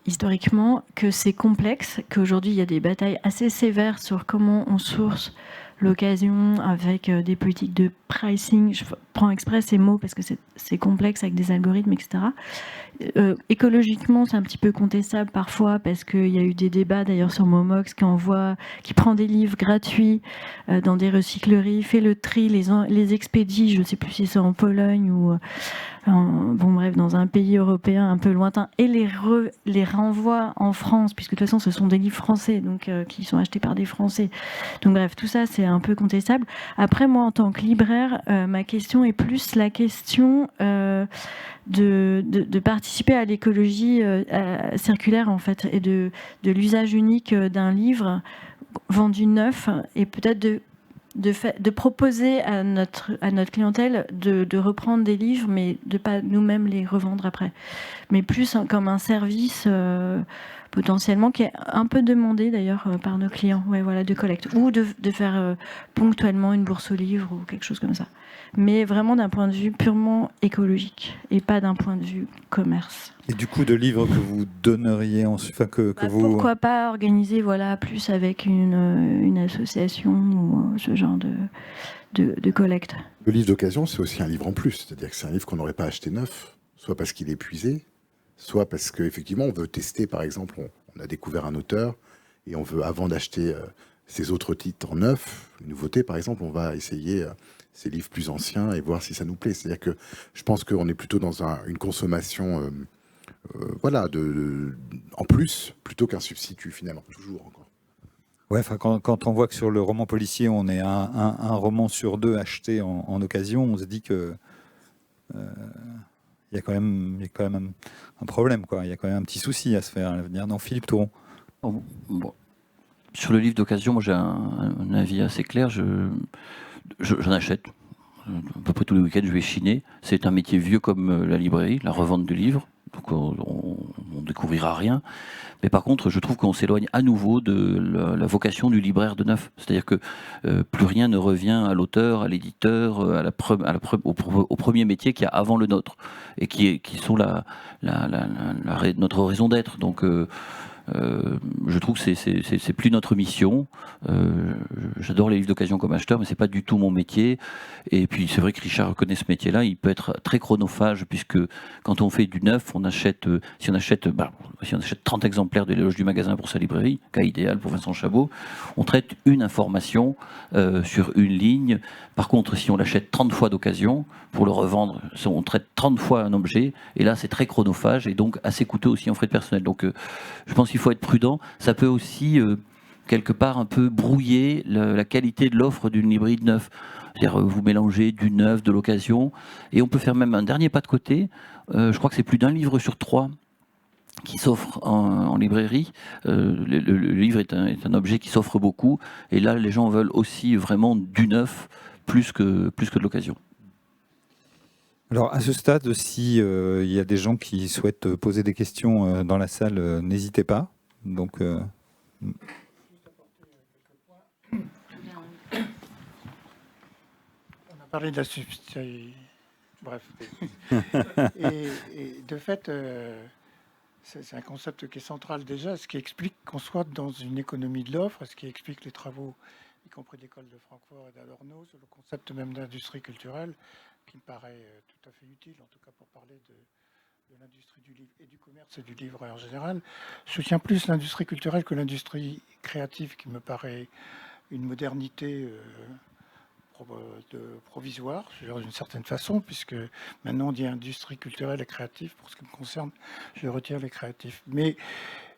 Historiquement, que c'est complexe, qu'aujourd'hui il y a des batailles assez sévères sur comment on source l'occasion avec des politiques de pricing. Je prends exprès ces mots parce que c'est complexe avec des algorithmes, etc. Écologiquement, c'est un petit peu contestable parfois parce qu'il y a eu des débats d'ailleurs sur Momox qui prend des livres gratuits dans des recycleries, fait le tri, les expédie, je ne sais plus si c'est en Pologne ou bon bref, dans un pays européen un peu lointain, et les renvoie en France, puisque de toute façon ce sont des livres français, donc qui sont achetés par des Français. Donc bref, tout ça c'est un peu contestable. Après, moi en tant que libraire, ma question est plus la question de participer à l'écologie circulaire en fait, et de l'usage unique d'un livre vendu neuf, et peut-être de proposer à notre clientèle de reprendre des livres, mais de pas nous-mêmes les revendre après, mais plus comme un service potentiellement, qui est un peu demandé d'ailleurs par nos clients, ouais, voilà, de collecte, ou de faire ponctuellement une bourse aux livres ou quelque chose comme ça. Mais vraiment d'un point de vue purement écologique et pas d'un point de vue commerce. Et du coup, de livres que vous donneriez ensuite, enfin, que vous... Pourquoi pas organiser, voilà, plus avec une association ou ce genre de collecte. Le livre d'occasion, c'est aussi un livre en plus. C'est-à-dire que c'est un livre qu'on n'aurait pas acheté neuf, soit parce qu'il est épuisé, soit parce qu'effectivement, on veut tester, par exemple, on a découvert un auteur et on veut, avant d'acheter ses autres titres en neuf, une nouveauté, par exemple, on va essayer ces livres plus anciens et voir si ça nous plaît. C'est-à-dire que je pense qu'on est plutôt dans une consommation voilà, en plus, plutôt qu'un substitut, finalement, toujours encore. Ouais, enfin, quand on voit que sur le roman policier, on est un roman sur 2 acheté en occasion, on se dit que il y a quand même un problème, quoi. Il y a quand même un petit souci à se faire à l'avenir. Non, Philippe Touron. Bon, sur le livre d'occasion, moi j'ai un avis assez clair. J'en achète. À peu près tous les week-ends, je vais chiner. C'est un métier vieux comme la librairie, la revente de livres. Donc on ne découvrira rien. Mais par contre, je trouve qu'on s'éloigne à nouveau de la vocation du libraire de neuf. C'est-à-dire que plus rien ne revient à l'auteur, à l'éditeur, au premier métier qu'il y a avant le nôtre, et qui sont notre raison d'être. Donc je trouve que c'est plus notre mission. J'adore les livres d'occasion comme acheteur, mais c'est pas du tout mon métier. Et puis c'est vrai que Richard reconnaît ce métier-là. Il peut être très chronophage, puisque quand on fait du neuf, on achète, si on achète 30 exemplaires de l'éloge du magasin pour sa librairie, cas idéal pour Vincent Chabot, on traite une information sur une ligne. Par contre, si on l'achète 30 fois d'occasion pour le revendre, on traite 30 fois un objet, et là c'est très chronophage et donc assez coûteux aussi en frais de personnel. Donc je pense qu'il faut être prudent. Ça peut aussi quelque part un peu brouiller la qualité de l'offre d'une librairie de neuf. C'est-à-dire vous mélangez du neuf, de l'occasion, et on peut faire même un dernier pas de côté. Je crois que c'est plus d'un livre sur 3 qui s'offre en librairie. Le livre est un objet qui s'offre beaucoup, et là les gens veulent aussi vraiment du neuf plus que de l'occasion. Alors, à ce stade, si il y a des gens qui souhaitent poser des questions dans la salle, n'hésitez pas. Donc, On a parlé de la substitution. Bref. et de fait, c'est un concept qui est central déjà, ce qui explique qu'on soit dans une économie de l'offre, ce qui explique les travaux, y compris de l'école de Francfort et d'Adorno, sur le concept même d'industrie culturelle, qui me paraît tout à fait utile, en tout cas pour parler de l'industrie du livre et du commerce et du livre en général. Je soutiens plus l'industrie culturelle que l'industrie créative, qui me paraît une modernité provisoire, d'une certaine façon, puisque maintenant on dit industrie culturelle et créative. Pour ce qui me concerne, je retire les créatifs. Mais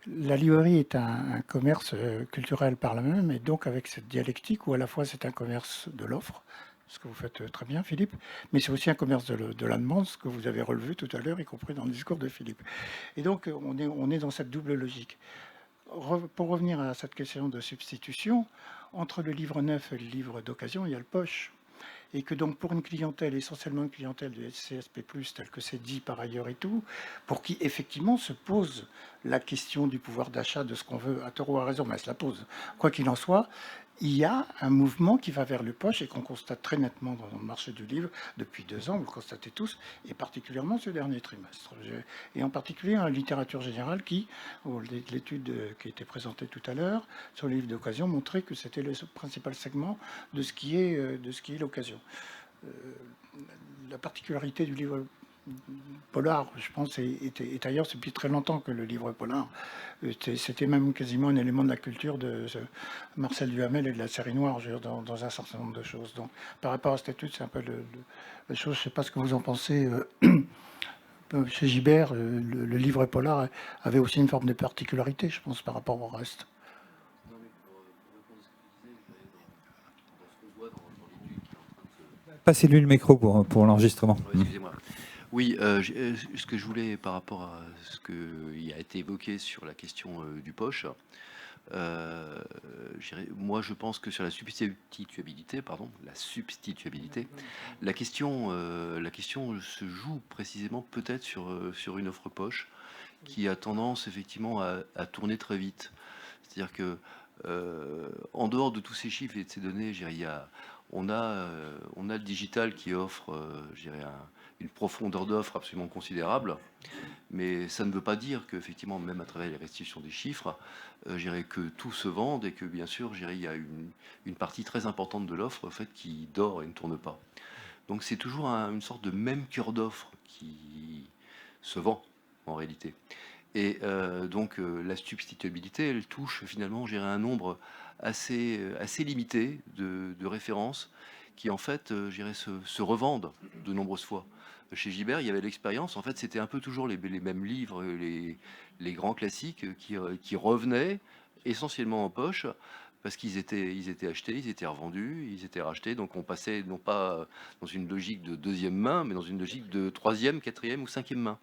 la librairie est un commerce culturel par là même, et donc avec cette dialectique où à la fois c'est un commerce de l'offre, ce que vous faites très bien, Philippe, mais c'est aussi un commerce de la demande, ce que vous avez relevé tout à l'heure, y compris dans le discours de Philippe. Et donc on est dans cette double logique. Pour revenir à cette question de substitution, entre le livre neuf et le livre d'occasion, il y a le poche. Et que donc pour une clientèle, essentiellement une clientèle de CSP+, tel que c'est dit par ailleurs et tout, pour qui effectivement se pose la question du pouvoir d'achat de ce qu'on veut, à tort ou à raison, mais elle se la pose. Quoi qu'il en soit, il y a un mouvement qui va vers le poche et qu'on constate très nettement dans le marché du livre depuis 2 ans, vous le constatez tous, et particulièrement ce dernier trimestre. Et en particulier en littérature générale qui, l'étude qui a été présentée tout à l'heure sur les livres d'occasion montrait que c'était le principal segment de ce qui est l'occasion. La particularité du livre polar, je pense, est ailleurs. C'est depuis très longtemps que le livre polar, c'était même quasiment un élément de la culture de Marcel Duhamel et de la série noire, je veux dire, dans un certain nombre de choses. Donc, par rapport à cette étude, c'est un peu la chose. Je ne sais pas ce que vous en pensez. Chez Gibert, le livre polar avait aussi une forme de particularité, je pense, par rapport au reste. passez-lui le micro pour l'enregistrement. Excusez-moi. Oui, ce que je voulais par rapport à ce qui a été évoqué sur la question du poche, moi je pense que sur la substituabilité, la question se joue précisément peut-être sur une offre poche qui a tendance effectivement à tourner très vite. C'est-à-dire que en dehors de tous ces chiffres et de ces données, je dirais, on a le digital qui offre, je dirais, une profondeur d'offre absolument considérable, mais ça ne veut pas dire qu'effectivement, même à travers les restitutions des chiffres, je dirais que tout se vende et que bien sûr, je dirais, il y a une partie très importante de l'offre en fait, qui dort et ne tourne pas. Donc c'est toujours une sorte de même cœur d'offre qui se vend en réalité. Et donc la substituabilité, elle touche finalement, je dirais, un nombre assez limité de références qui en fait, je dirais, se revendent de nombreuses fois. Chez Gibert, il y avait l'expérience, en fait, c'était un peu toujours les mêmes livres, les grands classiques qui revenaient essentiellement en poche parce qu'ils étaient achetés, ils étaient revendus, ils étaient rachetés. Donc on passait non pas dans une logique de deuxième main, mais dans une logique de troisième, quatrième ou cinquième main.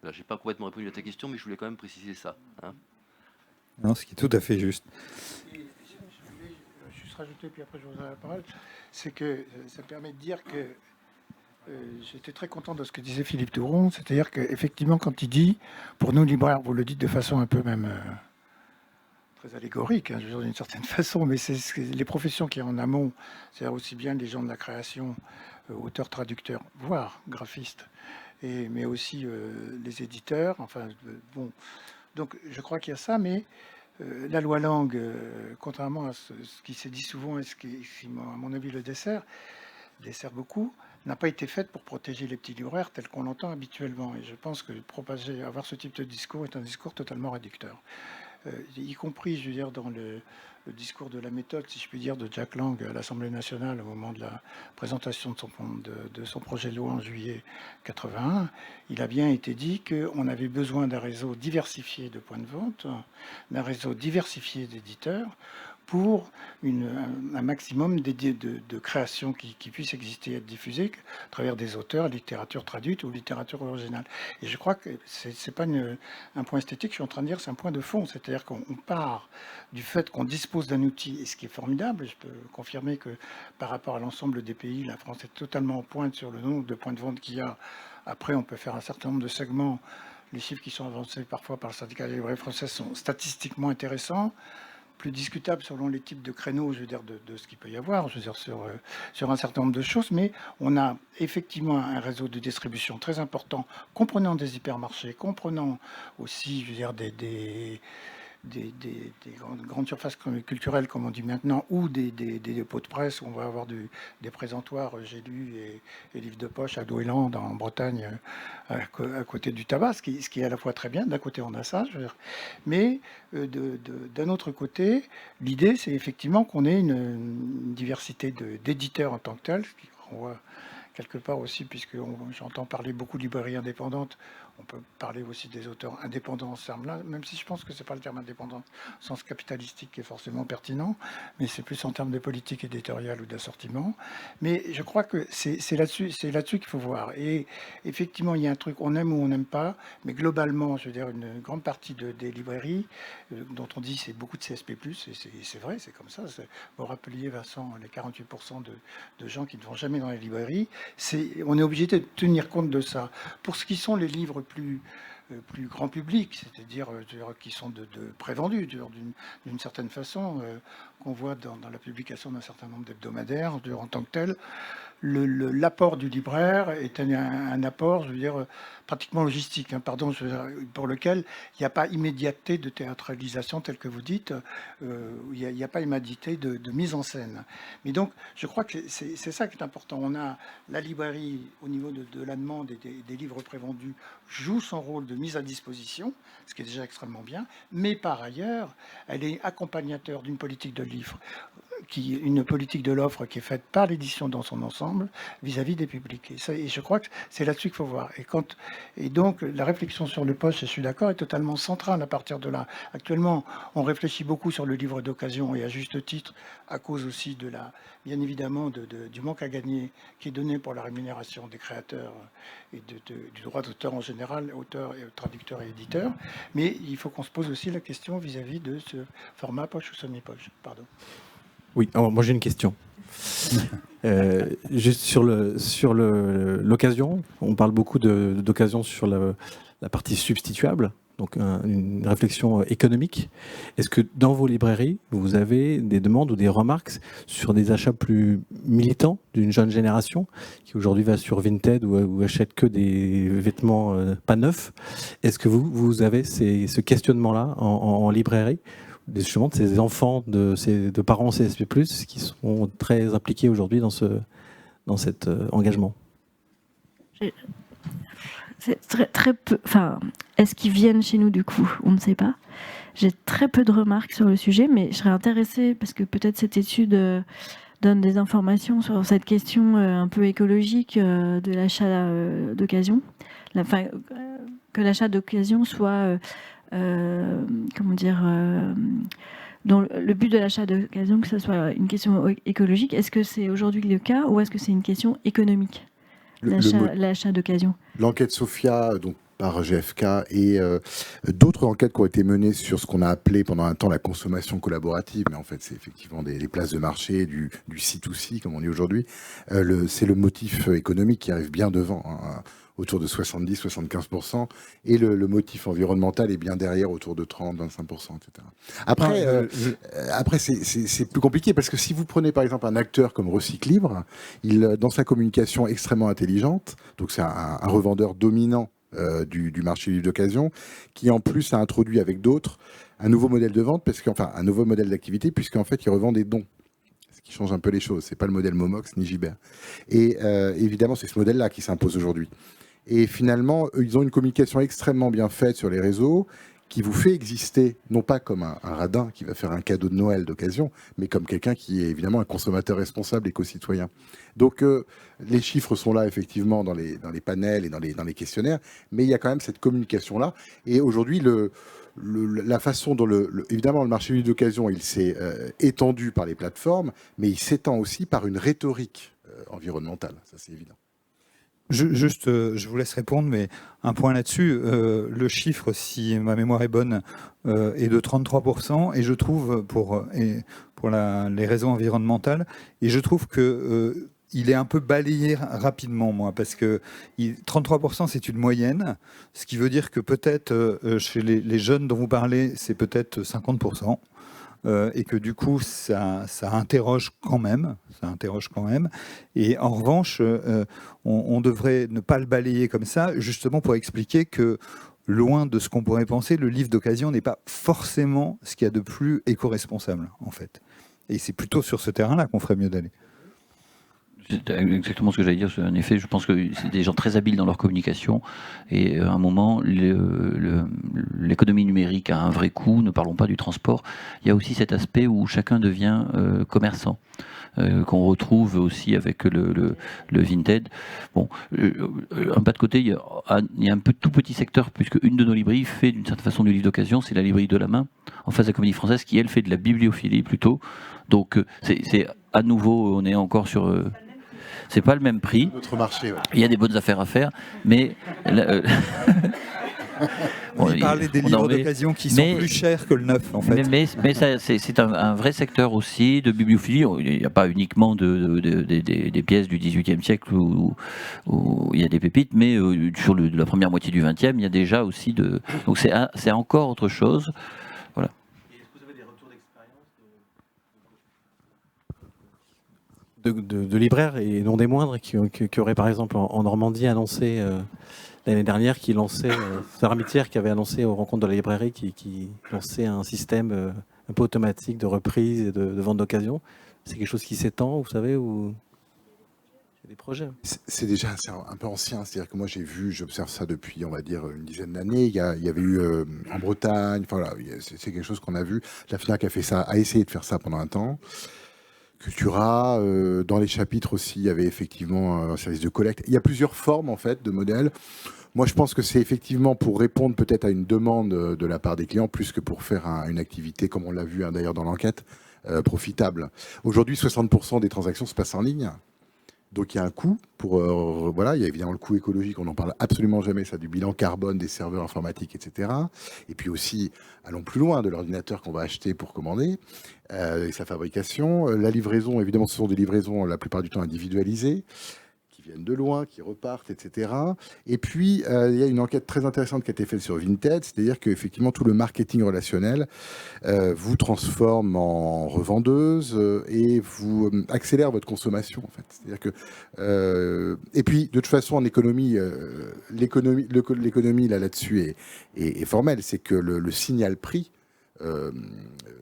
Là, j'ai pas complètement répondu à ta question, mais je voulais quand même préciser ça. Hein. Non, ce qui est tout à fait juste. Et je voulais juste rajouter, puis après je vous donnerai la parole, c'est que ça permet de dire que j'étais très content de ce que disait Philippe Touron, c'est-à-dire qu'effectivement, quand il dit, pour nous libraires, vous le dites de façon un peu même très allégorique, hein, je veux dire d'une certaine façon, mais c'est les professions qui sont en amont, c'est-à-dire aussi bien les gens de la création, auteurs, traducteurs, voire graphistes, mais aussi les éditeurs. Enfin, bon, donc je crois qu'il y a ça, mais la loi langue, contrairement à ce qui s'est dit souvent et ce qui, à mon avis, le dessert beaucoup, n'a pas été faite pour protéger les petits libraires tels qu'on l'entend habituellement. Et je pense que avoir ce type de discours est un discours totalement réducteur. Y compris, je veux dire, dans le discours de la méthode, si je puis dire, de Jack Lang à l'Assemblée nationale au moment de la présentation de son projet de loi en juillet 81, il a bien été dit qu'on avait besoin d'un réseau diversifié de points de vente, d'un réseau diversifié d'éditeurs, pour un maximum de créations qui puissent exister et être diffusées à travers des auteurs, littérature traduite ou littérature originale. Et je crois que c'est pas un point esthétique, je suis en train de dire, c'est un point de fond. C'est-à-dire qu'on part du fait qu'on dispose d'un outil, et ce qui est formidable, je peux confirmer que par rapport à l'ensemble des pays, la France est totalement en pointe sur le nombre de points de vente qu'il y a. Après, on peut faire un certain nombre de segments. Les chiffres qui sont avancés parfois par le syndicat des librairies françaises sont statistiquement intéressants, plus discutable selon les types de créneaux, je veux dire, de ce qu'il peut y avoir, je veux dire, sur un certain nombre de choses, mais on a effectivement un réseau de distribution très important, comprenant des hypermarchés, comprenant aussi, je veux dire, des grandes surfaces culturelles, comme on dit maintenant, ou des dépôts de presse où on va avoir des présentoirs, j'ai lu, et livres de poche à Douélan, en Bretagne, à côté du tabac, ce qui est à la fois très bien. D'un côté, on a ça, je veux dire. Mais d'un autre côté, l'idée, c'est effectivement qu'on ait une diversité d'éditeurs en tant que tels, ce qui renvoie quelque part aussi, puisque j'entends parler beaucoup de librairies indépendantes. On peut parler aussi des auteurs indépendants en ce terme-là, même si je pense que ce n'est pas le terme indépendant au sens capitalistique qui est forcément pertinent, mais c'est plus en termes de politique éditoriale ou d'assortiment. Mais je crois que c'est là-dessus qu'il faut voir. Et effectivement, il y a un truc, on aime ou on n'aime pas, mais globalement, je veux dire, une grande partie des librairies, dont on dit c'est beaucoup de CSP+, et c'est vrai, c'est comme ça. Vous rappeliez, Vincent, les 48% de gens qui ne vont jamais dans les librairies. On est obligé de tenir compte de ça. Pour ce qui sont les livres plus grand public, c'est-à-dire qui sont de prévendus d'une certaine façon, qu'on voit dans la publication d'un certain nombre d'hebdomadaires en tant que tel. L'apport du libraire est un apport, je veux dire, pratiquement logistique, hein, pardon, pour lequel il n'y a pas immédiateté de théâtralisation telle que vous dites, il n'y a pas immédiateté de mise en scène. Mais donc, je crois que c'est ça qui est important. On a la librairie, au niveau de la demande et des livres prévendus, joue son rôle de mise à disposition, ce qui est déjà extrêmement bien, mais par ailleurs, elle est accompagnateur d'une politique de livre, une politique de l'offre qui est faite par l'édition dans son ensemble vis-à-vis des publics. Et je crois que c'est là-dessus qu'il faut voir. Et donc, la réflexion sur le poche, je suis d'accord, est totalement centrale à partir de là. Actuellement, on réfléchit beaucoup sur le livre d'occasion, et à juste titre, à cause aussi bien évidemment, du manque à gagner qui est donné pour la rémunération des créateurs et du droit d'auteur en général, auteurs, traducteurs et éditeurs. Mais il faut qu'on se pose aussi la question vis-à-vis de ce format poche ou semi-poche. Pardon. Oui, alors moi j'ai une question. Juste sur l'occasion, on parle beaucoup d'occasion sur la partie substituable, donc une réflexion économique. Est-ce que dans vos librairies, vous avez des demandes ou des remarques sur des achats plus militants d'une jeune génération qui aujourd'hui va sur Vinted ou achète que des vêtements pas neufs? Est-ce que vous avez ce questionnement-là en librairie, justement de ces enfants, de parents CSP+, qui sont très impliqués aujourd'hui dans cet engagement? C'est très peu. Enfin, est-ce qu'ils viennent chez nous du coup? On ne sait pas. J'ai très peu de remarques sur le sujet, mais je serais intéressée parce que peut-être cette étude donne des informations sur cette question un peu écologique de l'achat d'occasion. Que l'achat d'occasion soit, comment dire, dont le but de l'achat d'occasion, que ce soit une question écologique. Est-ce que c'est aujourd'hui le cas ou est-ce que c'est une question économique? L'achat d'occasion. L'enquête Sophia, donc par GfK, et d'autres enquêtes qui ont été menées sur ce qu'on a appelé pendant un temps la consommation collaborative, mais en fait c'est effectivement des places de marché, du C2C comme on dit aujourd'hui, c'est le motif économique qui arrive bien devant, hein, autour de 70-75%, et le motif environnemental est bien derrière, autour de 30-25%, etc. Après c'est plus compliqué, parce que si vous prenez par exemple un acteur comme Recyclibre, dans sa communication extrêmement intelligente, donc c'est un revendeur dominant du marché du livre d'occasion, qui en plus a introduit avec d'autres un nouveau modèle de vente, un nouveau modèle d'activité, puisqu'en fait il revend des dons, ce qui change un peu les choses. C'est pas le modèle Momox ni Gibert. Et évidemment c'est ce modèle-là qui s'impose aujourd'hui. Et finalement, ils ont une communication extrêmement bien faite sur les réseaux, qui vous fait exister, non pas comme un radin qui va faire un cadeau de Noël d'occasion, mais comme quelqu'un qui est évidemment un consommateur responsable éco-citoyen. Donc les chiffres sont là effectivement dans les panels et dans les questionnaires, mais il y a quand même cette communication-là. Et aujourd'hui, la façon dont évidemment le marché du livre d'occasion, il s'est étendu par les plateformes, mais il s'étend aussi par une rhétorique environnementale, ça c'est évident. Je vous laisse répondre, mais un point là-dessus, le chiffre, si ma mémoire est bonne, est de 33%, et je trouve, pour les raisons environnementales, et je trouve que il est un peu balayé rapidement, moi, parce que 33%, c'est une moyenne, ce qui veut dire que peut-être, chez les jeunes dont vous parlez, c'est peut-être 50%. Et que du coup, ça interroge quand même. Et en revanche, on devrait ne pas le balayer comme ça, justement pour expliquer que, loin de ce qu'on pourrait penser, le livre d'occasion n'est pas forcément ce qu'il y a de plus éco-responsable, en fait. Et c'est plutôt sur ce terrain-là qu'on ferait mieux d'aller. C'est exactement ce que j'allais dire. En effet, je pense que c'est des gens très habiles dans leur communication. Et à un moment, l'économie numérique a un vrai coût. Ne parlons pas du transport. Il y a aussi cet aspect où chacun devient commerçant, qu'on retrouve aussi avec le Vinted. Bon, un pas de côté, il y a un tout petit secteur, puisque une de nos librairies fait d'une certaine façon du livre d'occasion, c'est la librairie de la main, en face de la Comédie Française, qui elle fait de la bibliophilie plutôt. Donc c'est à nouveau, on est encore sur... c'est pas le même prix. Notre marché, ouais. Il y a des bonnes affaires à faire, mais... On parlait des livres d'occasion qui sont plus chers que le neuf, en fait. Mais c'est un vrai secteur aussi de bibliophilie. Il n'y a pas uniquement des pièces du XVIIIe siècle où il y a des pépites, mais sur la première moitié du XXe, il y a déjà aussi de... Donc c'est encore autre chose. Voilà. Est-ce que vous avez des retours d'expérience de libraires, et non des moindres, qui auraient par exemple en Normandie annoncé... l'année dernière, qui lançait, Sarah Mitière, qui avait annoncé aux rencontres de la librairie, qui lançait un système un peu automatique de reprise et de vente d'occasion. C'est quelque chose qui s'étend, vous savez, ou c'est des projets? C'est déjà un peu ancien, c'est-à-dire que moi j'observe ça depuis, on va dire, une dizaine d'années. Il y avait eu en Bretagne, enfin voilà, c'est quelque chose qu'on a vu. La FNAC a essayé de faire ça pendant un temps. Cultura, dans les chapitres aussi, il y avait effectivement un service de collecte. Il y a plusieurs formes en fait de modèles. Moi, je pense que c'est effectivement pour répondre peut-être à une demande de la part des clients, plus que pour faire une activité, comme on l'a vu d'ailleurs dans l'enquête, profitable. Aujourd'hui, 60% des transactions se passent en ligne. Donc il y a un coût il y a évidemment le coût écologique, on n'en parle absolument jamais, ça, du bilan carbone des serveurs informatiques, etc. Et puis aussi, allons plus loin, de l'ordinateur qu'on va acheter pour commander, et sa fabrication. La livraison, évidemment, ce sont des livraisons la plupart du temps individualisées, qui viennent de loin, qui repartent, etc. Et puis, il y a une enquête très intéressante qui a été faite sur Vinted, c'est-à-dire qu'effectivement, tout le marketing relationnel vous transforme en revendeuse et vous accélère votre consommation, en fait. C'est-à-dire que... et puis, de toute façon, en économie, l'économie là-dessus est formelle, c'est que le signal prix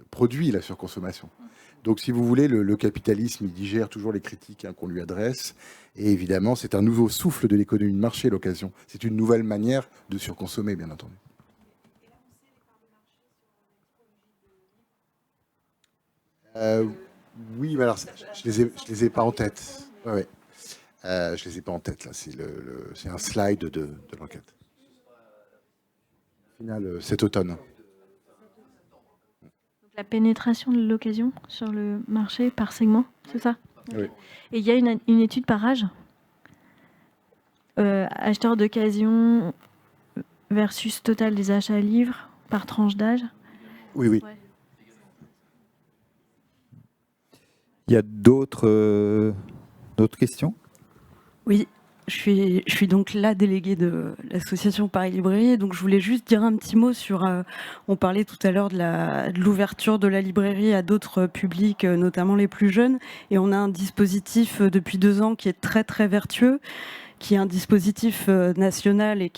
produit la surconsommation. Donc, si vous voulez, le capitalisme, il digère toujours les critiques qu'on lui adresse. Et évidemment, c'est un nouveau souffle de l'économie de marché, l'occasion. C'est une nouvelle manière de surconsommer, bien entendu. Oui, mais alors, je les ai pas en tête. Ouais, ouais. Je les ai pas en tête, là. C'est un slide de l'enquête. Au final, cet automne. La pénétration de l'occasion sur le marché par segment, c'est ça? Oui. Et il y a une étude par âge, acheteur d'occasion versus total des achats livres par tranche d'âge. Oui, oui. Ouais. Il y a d'autres questions? Oui, je suis donc la déléguée de l'association Paris Librairie. Donc je voulais juste dire un petit mot sur... on parlait tout à l'heure de l'ouverture de la librairie à d'autres publics, notamment les plus jeunes. Et on a un dispositif depuis 2 ans qui est très très vertueux, qui est un dispositif national et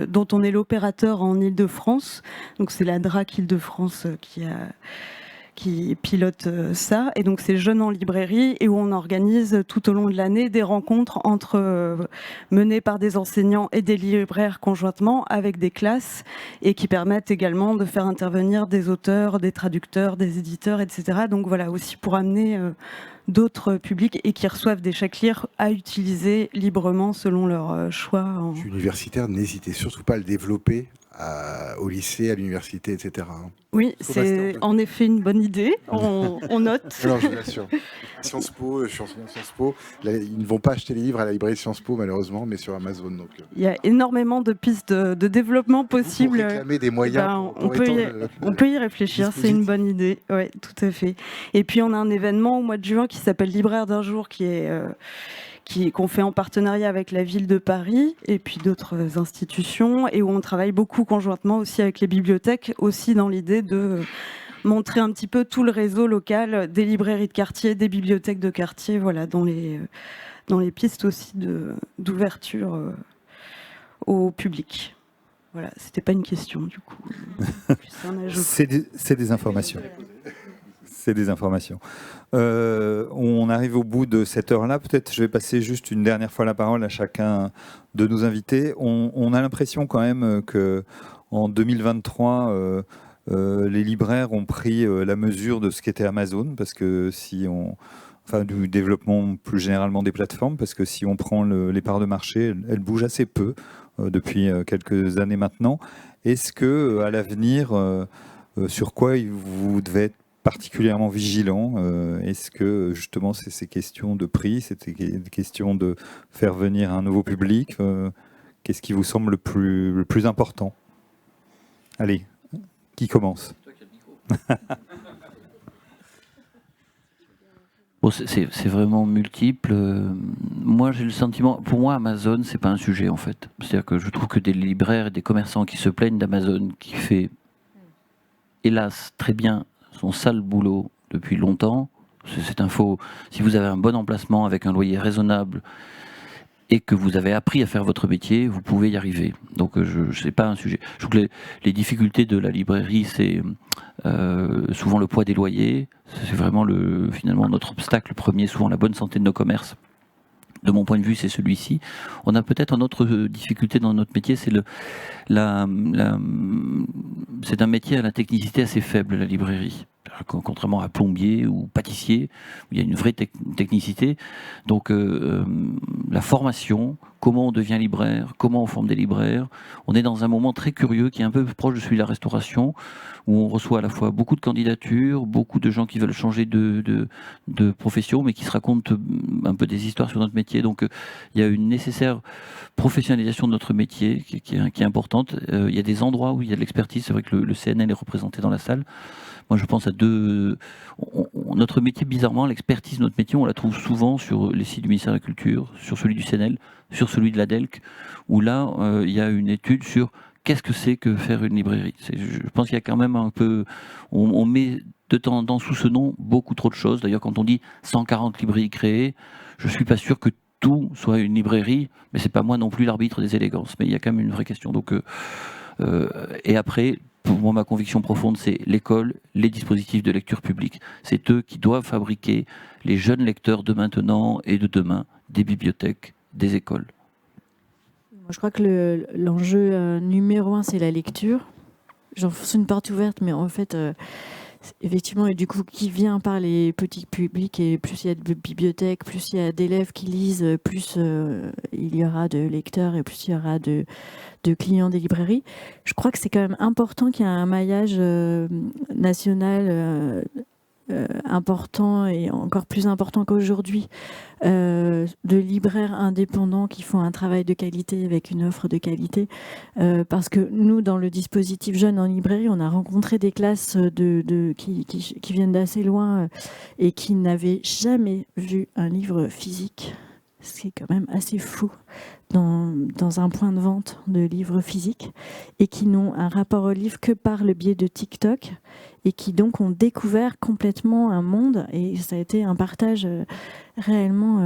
dont on est l'opérateur en Île-de-France. Donc c'est la DRAC Île-de-France qui pilote ça. Et donc, c'est Jeunes en librairie et où on organise tout au long de l'année des rencontres menées par des enseignants et des libraires conjointement avec des classes et qui permettent également de faire intervenir des auteurs, des traducteurs, des éditeurs, etc. Donc voilà, aussi pour amener d'autres publics et qui reçoivent des chèques lire à utiliser librement selon leur choix. Universitaire, n'hésitez surtout pas à le développer au lycée, à l'université, etc. Oui, c'est en effet une bonne idée. On note. Alors, je vous l'assure. Sciences Po, je suis enseignant à Sciences Po. Là, ils ne vont pas acheter les livres à la librairie de Sciences Po, malheureusement, mais sur Amazon. Donc, il y a énormément de pistes de développement possibles. Pour réclamer des moyens. On peut y réfléchir, c'est une bonne idée. Oui, tout à fait. Et puis, on a un événement au mois de juin qui s'appelle Libraire d'un jour, qu'on fait en partenariat avec la ville de Paris et puis d'autres institutions et où on travaille beaucoup conjointement aussi avec les bibliothèques, aussi dans l'idée de montrer un petit peu tout le réseau local des librairies de quartier, des bibliothèques de quartier, voilà, dans les pistes aussi d'ouverture au public. Voilà, c'était pas une question du coup. C'est des informations. C'est des informations. On arrive au bout de cette heure-là. Peut-être je vais passer juste une dernière fois la parole à chacun de nos invités. On a l'impression quand même qu'en 2023, les libraires ont pris la mesure de ce qu'était Amazon, parce que du développement plus généralement des plateformes, parce que si on prend les parts de marché, elles bougent assez peu depuis quelques années maintenant. Est-ce que à l'avenir, sur quoi vous devez être particulièrement vigilant? Est-ce que justement c'est ces questions de prix, c'est des questions de faire venir un nouveau public? Qu'est-ce qui vous semble le plus important? Allez, qui commence? Bon, c'est vraiment multiple. Moi, j'ai le sentiment, pour moi, Amazon, c'est pas un sujet en fait. C'est-à-dire que je trouve que des libraires et des commerçants qui se plaignent d'Amazon, qui fait, hélas, très bien son sale boulot depuis longtemps, c'est un faux. Si vous avez un bon emplacement avec un loyer raisonnable et que vous avez appris à faire votre métier, vous pouvez y arriver. Donc c'est pas un sujet. Je trouve que les difficultés de la librairie, c'est souvent le poids des loyers. C'est vraiment finalement notre obstacle premier, souvent la bonne santé de nos commerces. De mon point de vue, c'est celui-ci. On a peut-être une autre difficulté dans notre métier, c'est c'est un métier à la technicité assez faible, la librairie. Contrairement à plombier ou pâtissier, où il y a une vraie technicité. Donc la formation comment on devient libraire, comment on forme des libraires. On est dans un moment très curieux qui est un peu proche de celui de la restauration, où on reçoit à la fois beaucoup de candidatures, beaucoup de gens qui veulent changer de profession, mais qui se racontent un peu des histoires sur notre métier. Donc il y a une nécessaire professionnalisation de notre métier qui est importante. Il y a des endroits où il y a de l'expertise. C'est vrai que le CNL est représenté dans la salle. Moi, je pense à notre métier, bizarrement, l'expertise de notre métier, on la trouve souvent sur les sites du ministère de la Culture, sur celui du CNL, sur celui de la DELC, où là, il y a une étude sur qu'est-ce que c'est que faire une librairie. Je pense qu'il y a quand même un peu... On met de temps en temps sous ce nom beaucoup trop de choses. D'ailleurs, quand on dit 140 librairies créées, je ne suis pas sûr que tout soit une librairie, mais c'est pas moi non plus l'arbitre des élégances. Mais il y a quand même une vraie question. Donc, et après... Pour moi, ma conviction profonde, c'est l'école, les dispositifs de lecture publique. C'est eux qui doivent fabriquer les jeunes lecteurs de maintenant et de demain, des bibliothèques, des écoles. Moi, je crois que l'enjeu numéro 1, c'est la lecture. J'enfonce une porte ouverte, mais en fait, effectivement, et du coup, qui vient par les petits publics, et plus il y a de bibliothèques, plus il y a d'élèves qui lisent, plus il y aura de lecteurs et plus il y aura de clients des librairies. Je crois que c'est quand même important qu'il y ait un maillage national important et encore plus important qu'aujourd'hui de libraires indépendants qui font un travail de qualité avec une offre de qualité parce que nous, dans le dispositif Jeunes en librairie, on a rencontré des classes qui viennent d'assez loin et qui n'avaient jamais vu un livre physique. C'est quand même assez fou dans un point de vente de livres physiques et qui n'ont un rapport au livre que par le biais de TikTok et qui donc ont découvert complètement un monde et ça a été un partage réellement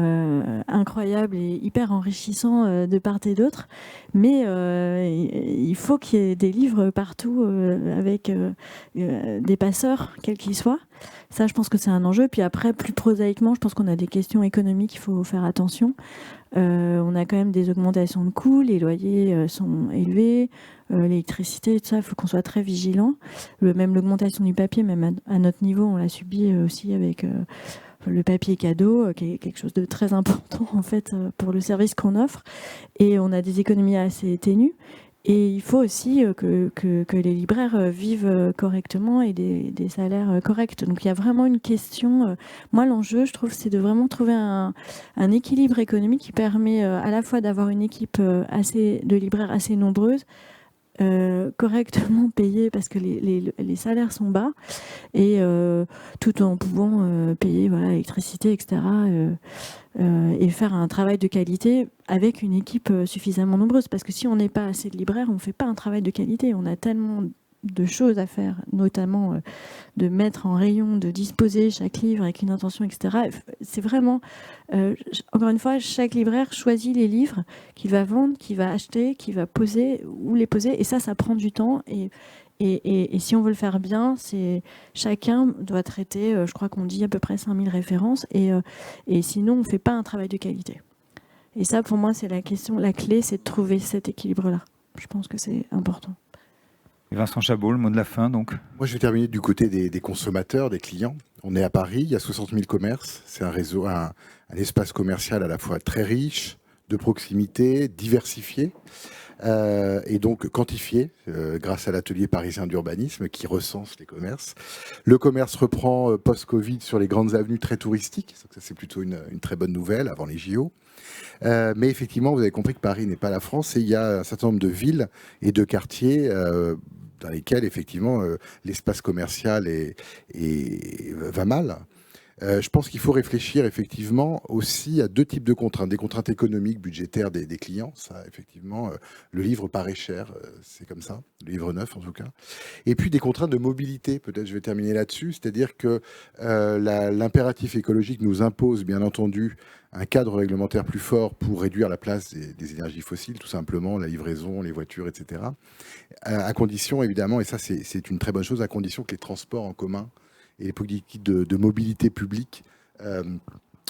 incroyable et hyper enrichissant de part et d'autre. Mais il faut qu'il y ait des livres partout avec des passeurs, quels qu'ils soient. Ça, je pense que c'est un enjeu. Puis après, plus prosaïquement, je pense qu'on a des questions économiques, il faut faire attention. On a quand même des augmentations de coûts, les loyers sont élevés, l'électricité, tout ça, il faut qu'on soit très vigilant. Même l'augmentation du papier, même à notre niveau, on l'a subi aussi avec le papier cadeau, qui est quelque chose de très important en fait pour le service qu'on offre. Et on a des économies assez ténues. Et il faut aussi que les libraires vivent correctement et des salaires corrects. Donc il y a vraiment une question. Moi, l'enjeu, je trouve, c'est de vraiment trouver un équilibre économique qui permet à la fois d'avoir une équipe de libraires assez nombreuse, correctement payée parce que les salaires sont bas, et tout en pouvant payer l'électricité, etc. Et faire un travail de qualité avec une équipe suffisamment nombreuse. Parce que si on n'est pas assez de libraires, on ne fait pas un travail de qualité. On a tellement de choses à faire, notamment de mettre en rayon, de disposer chaque livre avec une intention, etc. C'est vraiment, encore une fois, chaque libraire choisit les livres qu'il va vendre, qu'il va acheter, qu'il va poser, où les poser. Et ça prend du temps. Et si on veut le faire bien, chacun doit traiter, je crois qu'on dit à peu près 5000 références, et sinon on ne fait pas un travail de qualité. Et ça, pour moi, c'est la question, la clé, c'est de trouver cet équilibre-là. Je pense que c'est important. Et Vincent Chabot, le mot de la fin, donc. Moi, je vais terminer du côté des consommateurs, des clients. On est à Paris, il y a 60 000 commerces. C'est un réseau, un espace commercial à la fois très riche, de proximité, diversifié. Et donc quantifié grâce à l'atelier parisien d'urbanisme qui recense les commerces. Le commerce reprend post-Covid sur les grandes avenues très touristiques, ça c'est plutôt une très bonne nouvelle avant les JO. Mais effectivement, vous avez compris que Paris n'est pas la France et il y a un certain nombre de villes et de quartiers dans lesquels effectivement l'espace commercial va mal. Je pense qu'il faut réfléchir effectivement aussi à deux types de contraintes. Des contraintes économiques, budgétaires des clients. Ça, effectivement, le livre paraît cher, c'est comme ça, le livre neuf en tout cas. Et puis des contraintes de mobilité, peut-être je vais terminer là-dessus. C'est-à-dire que l'impératif écologique nous impose, bien entendu, un cadre réglementaire plus fort pour réduire la place des énergies fossiles, tout simplement, la livraison, les voitures, etc. À condition, évidemment, et ça c'est une très bonne chose, à condition que les transports en commun et les politiques de mobilité publique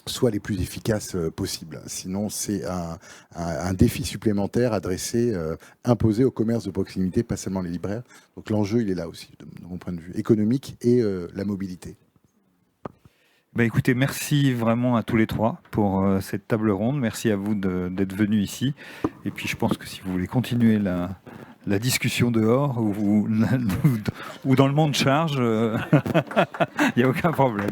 soient les plus efficaces possibles. Sinon, c'est un défi supplémentaire adressé, imposé au commerce de proximité, pas seulement les libraires. Donc l'enjeu, il est là aussi, de mon point de vue économique et la mobilité. Écoutez, merci vraiment à tous les trois pour cette table ronde. Merci à vous d'être venus ici. Et puis je pense que si vous voulez continuer la discussion dehors ou dans le monde charge, il n'y a aucun problème.